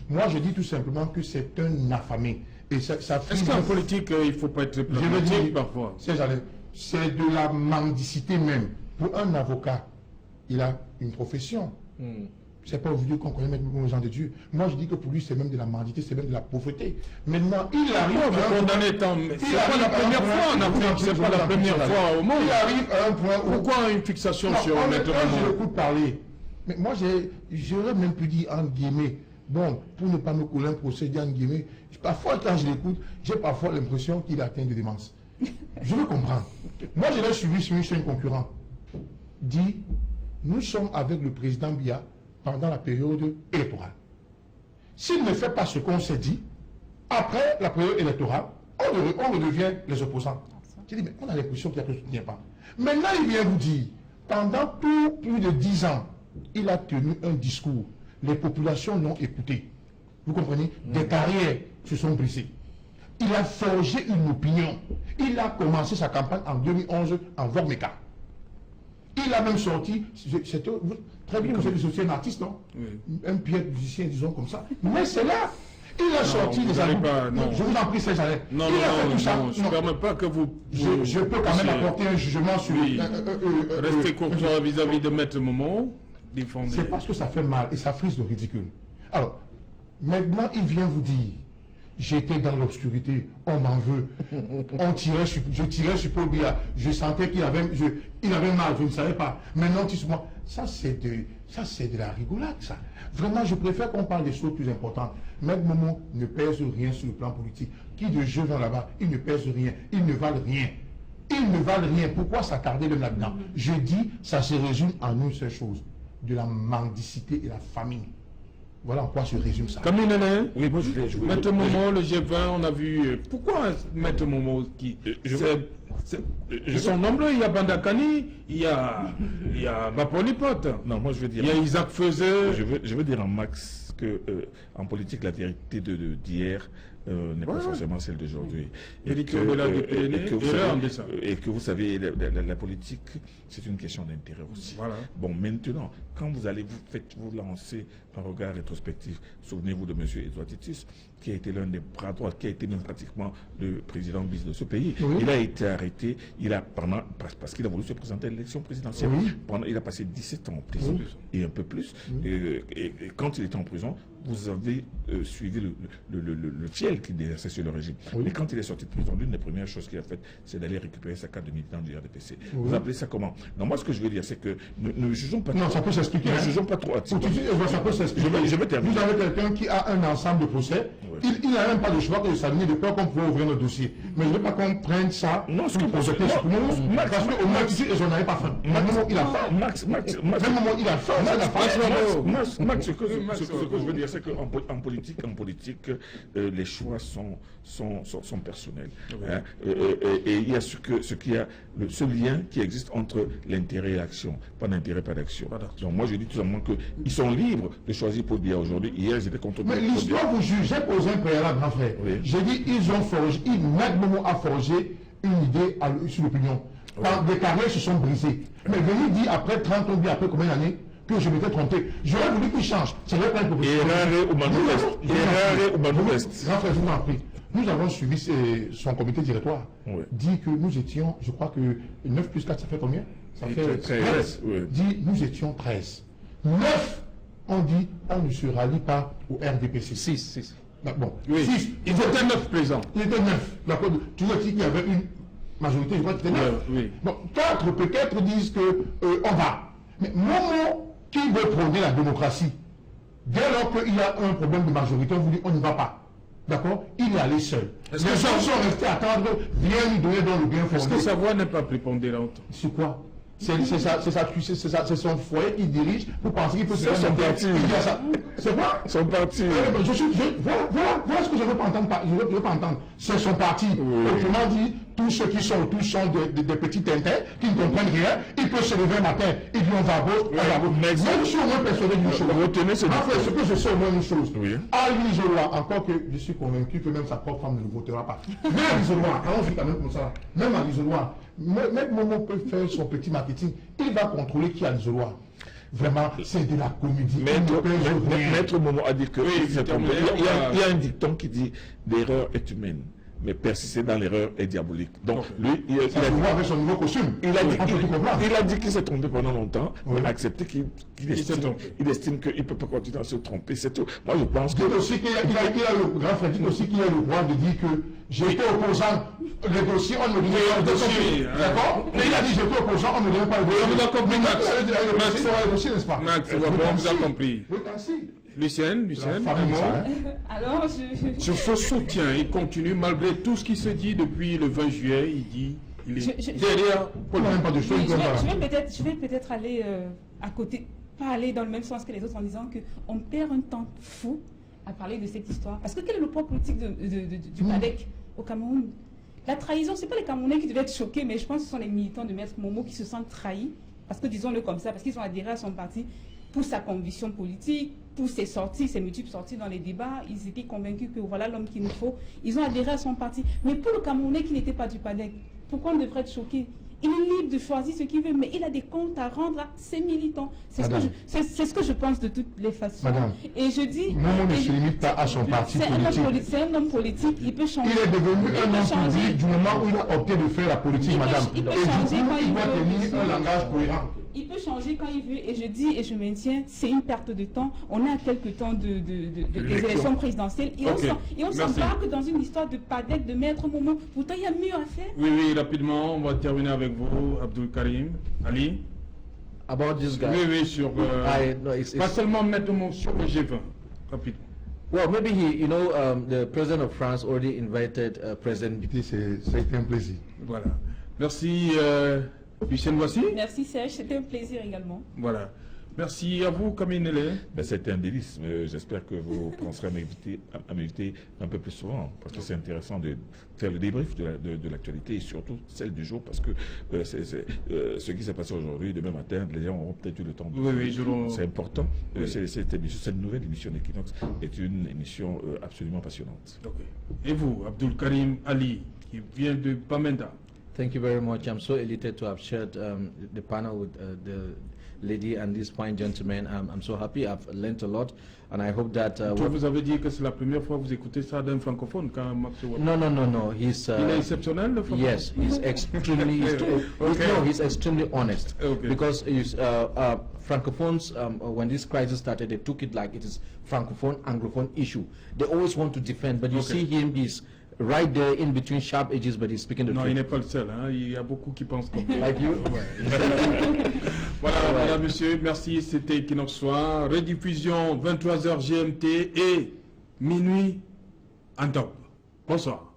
Moi je dis tout simplement que c'est un affamé. Est-ce qu'en politique, il ne faut pas être pragmatique parfois? C'est de la mendicité même. Pour un avocat, il a une profession. C'est pas aujourd'hui qu'on connaît même les gens de Dieu. Moi, je dis que pour lui, c'est même de la mendicité, c'est même de la pauvreté. Maintenant, il arrive c'est pas la première fois en Afrique, c'est pas la première fois au monde. Il arrive à un point où... Pourquoi une fixation sur Maître Momo? Je l'écoute parler. Mais moi, j'aurais même pu dire en guillemets, bon, pour ne pas me couler un procédé en guillemets, parfois quand je l'écoute, j'ai parfois l'impression qu'il atteint de démence. Je veux comprendre. Moi, je l'ai suivi sur une chaîne concurrente. Dit, nous sommes avec le président Biya pendant la période électorale. S'il ne fait pas ce qu'on s'est dit, après la période électorale, on redevient les opposants. J'ai dit, mais on a l'impression qu'il ne soutient pas. Maintenant, il vient vous dire, pendant plus de 10 ans, il a tenu un discours. Les populations l'ont écouté. Vous comprenez? Des carrières se sont brisées. Il a forgé une opinion. Il a commencé sa campagne en 2011 en Vormeka. Il a même sorti, très bien, vous êtes aussi un artiste, non? Oui. Un pied musicien, disons comme ça. Mais c'est là. Il a sorti des albums. Je vous en prie, c'est jamais. Non, je ne permets pas que vous... Je peux quand même apporter un jugement sur... Restez courtois vis-à-vis de Maître Momo. C'est parce que ça fait mal et ça frise le ridicule. Alors, maintenant, il vient vous dire, j'étais dans l'obscurité, on m'en veut. Je tirais sur Paul Biya, je sentais qu'il avait mal, je ne savais pas. Maintenant, moi, ça c'est de la rigolade, ça. Vraiment, je préfère qu'on parle des choses plus importantes. Maître Momo ne pèse rien sur le plan politique. Qui de jeux vont là-bas, ils ne pèsent rien, ils ne valent rien. Ils ne valent rien. Pourquoi s'attarder même là-dedans? Je dis, ça se résume en une seule chose, de la mendicité et la famine. Voilà en quoi se résume ça. Camille Néné, oui, moi je vais jouer. Maître Momo, le G20, on a vu. Pourquoi Maître Momo qui. Ils sont nombreux, il y a Bandakani, il y a Bapolipote. Non, moi je veux dire. Il y a Isaac Feuzeux. Je veux dire en max que en politique, la vérité d'hier n'est pas forcément celle d'aujourd'hui. Et que vous savez, la politique, c'est une question d'intérêt aussi. Voilà. Bon, maintenant, quand vous allez vous lancer un regard rétrospectif, souvenez-vous de M. Edouard Titus, qui a été l'un des bras droits, qui a été même pratiquement le président bis de ce pays. Oui. Il a été arrêté, parce qu'il a voulu se présenter à l'élection présidentielle. Oui. Il a passé 17 ans en prison et un peu plus. Et quand il était en prison, vous avez suivi le fiel qui déversait sur le régime. Oui. Mais quand il est sorti de prison, l'une des premières choses qu'il a faites, c'est d'aller récupérer sa carte de militant du RDPC. Oui. Vous appelez ça comment? Non, moi ce que je veux dire, c'est que ne jugeons pas trop. Non, ça peut s'expliquer. Ne jugeons pas trop. Ça peut s'expliquer. Je vais terminer. Vous avez quelqu'un qui a un ensemble de procès. Oui. Il n'a même pas de choix que de s'aligner de peur qu'on pourrait ouvrir notre dossier. Mais je ne veux pas qu'on prenne ça. Non, ce que parce qu'au moins ici, ils n'en avaient pas faim. Maintenant, il a faim. Max, il a faim. Max, ce que je veux dire, c'est qu'en politique, les choix sont personnels. Oui. Hein, et il y a ce lien qui existe entre l'intérêt et l'action. Pas d'intérêt, pas d'action. Donc moi, je dis tout simplement qu'ils sont libres de choisir Paul Biya aujourd'hui. Hier, ils étaient contre Mais l'histoire vous juge. J'ai posé un préalable, grand frère. Oui. J'ai dit, Maître Momo a forgé une idée sur l'opinion. Quand des carrières se sont brisées. Mais venir dire après 30 ans, après combien d'années, que je m'étais trompé. J'aurais voulu qu'il change. C'est vrai plein de propositions. Grand frère, je vous en prie. Nous avons suivi son comité directoire. Oui. Dit que nous étions, je crois que 9 plus 4, ça fait combien? Ça fait 13. Oui. Dit, nous étions 13. 9, on dit, on ne se rallie pas au RDPC. 6. Bon, oui. 6. Ils étaient 9 présents. Ils étaient 9. D'accord. Tu as dit qu'il y avait une majorité, je crois que c'était 9. Oui. Bon, 4 peut-être disent que on va. Mais Momo, qui veut prôner la démocratie, dès lors qu'il y a un problème de majorité, on vous dit on n'y va pas. D'accord? Il est allé seul. Les gens sont restés à attendre, viens nous donner dans le bien fondé. Est-ce que sa voix n'est pas prépondérante? C'est quoi? C'est son foyer qui dirige. Vous pensez qu'il peut se faire son parti? C'est quoi? Son parti. Voilà ce que je ne veux pas entendre. Je veux pas entendre. C'est son parti. Oui. Autrement dit, tous ceux qui sont autour sont des petits tintins qui ne comprennent rien. Ils peuvent se lever un matin. Ils disent on va à gauche, on va à gauche. Mais je suis au moins persuadé d'une chose. Retenez ce que je sais au moins une chose. Oui. À l'Isoloir, encore que je suis convaincu que même sa propre femme ne le votera pas. Même à l'Isoloir, allons-y quand même comme ça. Même à l'Isoloir, même Momo peut faire son petit marketing. Il va contrôler qui a l'Isoloir. Vraiment, c'est de la comédie. Maître Momo a dit que il y a un dicton qui dit l'erreur est humaine, mais persister dans l'erreur est diabolique. Donc lui, il avec son nouveau costume. Il a dit qu'il s'est trompé pendant longtemps, mais accepté qu'il estime qu'il ne peut pas continuer à se tromper. C'est tout. Moi, je pense que. Aussi qu'il a le grand frère dit aussi qu'il a le droit de dire que j'étais opposant. Le dossier, on ne me donnait pas le dossier. D'accord? Mais il a dit j'étais opposant, on ne me donnait pas le dossier. On vous a compris, Max. Max, on vous a compris. Oui, merci. Lucienne, alors, sur ce soutien, il continue malgré tout ce qui se dit depuis le 20 juillet. Il dit, il est derrière. Je vais peut-être aller à côté, pas aller dans le même sens que les autres en disant qu'on perd un temps fou à parler de cette histoire. Parce que quel est le poids politique du PADEC au Cameroun? La trahison, c'est pas les Camerounais qui devaient être choqués, mais je pense que ce sont les militants de Maître Momo qui se sentent trahis, parce que disons-le comme ça, parce qu'ils ont adhéré à son parti pour sa conviction politique, pour ses sorties, ses multiples sorties dans les débats. Ils étaient convaincus que voilà l'homme qu'il nous faut. Ils ont adhéré à son parti. Mais pour le Camerounais qui n'était pas du PADEC, pourquoi on devrait être choqué? Il est libre de choisir ce qu'il veut, mais il a des comptes à rendre à ses militants. C'est ce que je pense de toutes les façons. Madame, et je dis... Momo ne se limite pas à son parti politique. C'est un homme politique, il peut changer. Il est devenu un homme public du moment où il a opté de faire la politique, madame. Il peut changer quand il doit tenir un langage cohérent. Il peut changer quand il veut, et je dis et je maintiens, c'est une perte de temps. On est à quelques temps des élections présidentielles, et on s'embarque dans une histoire de PADEC, de Maître Momo. Pourtant, il y a mieux à faire. Oui, rapidement, on va terminer avec vous, Abdul Karim. Ali? About this guy? Oui, sur... pas seulement Maître Momo, sur le G20. Rapidement. Well, maybe the president of France already invited President... Ça a été un plaisir. Voilà. Merci, Lucien, voici. Merci Serge, c'était un plaisir également. Voilà. Merci à vous, Camille Nélé. C'était un délice. J'espère que vous penserez à m'inviter un peu plus souvent, parce que c'est intéressant de faire le débrief de l'actualité et surtout celle du jour, parce que ce qui s'est passé aujourd'hui, demain matin, les gens auront peut-être eu le temps de... Oui, c'est important. Oui. Cette nouvelle émission d'Equinox est une émission absolument passionnante. Okay. Et vous, Abdul Karim Ali, qui vient de Bamenda? Thank you very much. I'm so elated to have shared the panel with lady and this fine gentleman. I'm so happy. I've learned a lot, and I hope that. Vous avez dit que c'est la première fois que vous écoutez ça d'un francophone quand Max Webber. No. He's. Il est exceptionnel, le francophone. Yes, he's extremely. No, he's extremely honest. Okay. Because he's, francophones, when this crisis started, they took it like it is francophone, anglophone issue. They always want to defend, but you see him, he's right there in between sharp edges, but he's speaking the truth. Non, il n'est pas le seul. Hein. Il y a beaucoup qui pensent comme like you. Voilà, monsieur, merci. C'était Equinox Soir. Rediffusion 23h GMT et minuit en top. Bonsoir.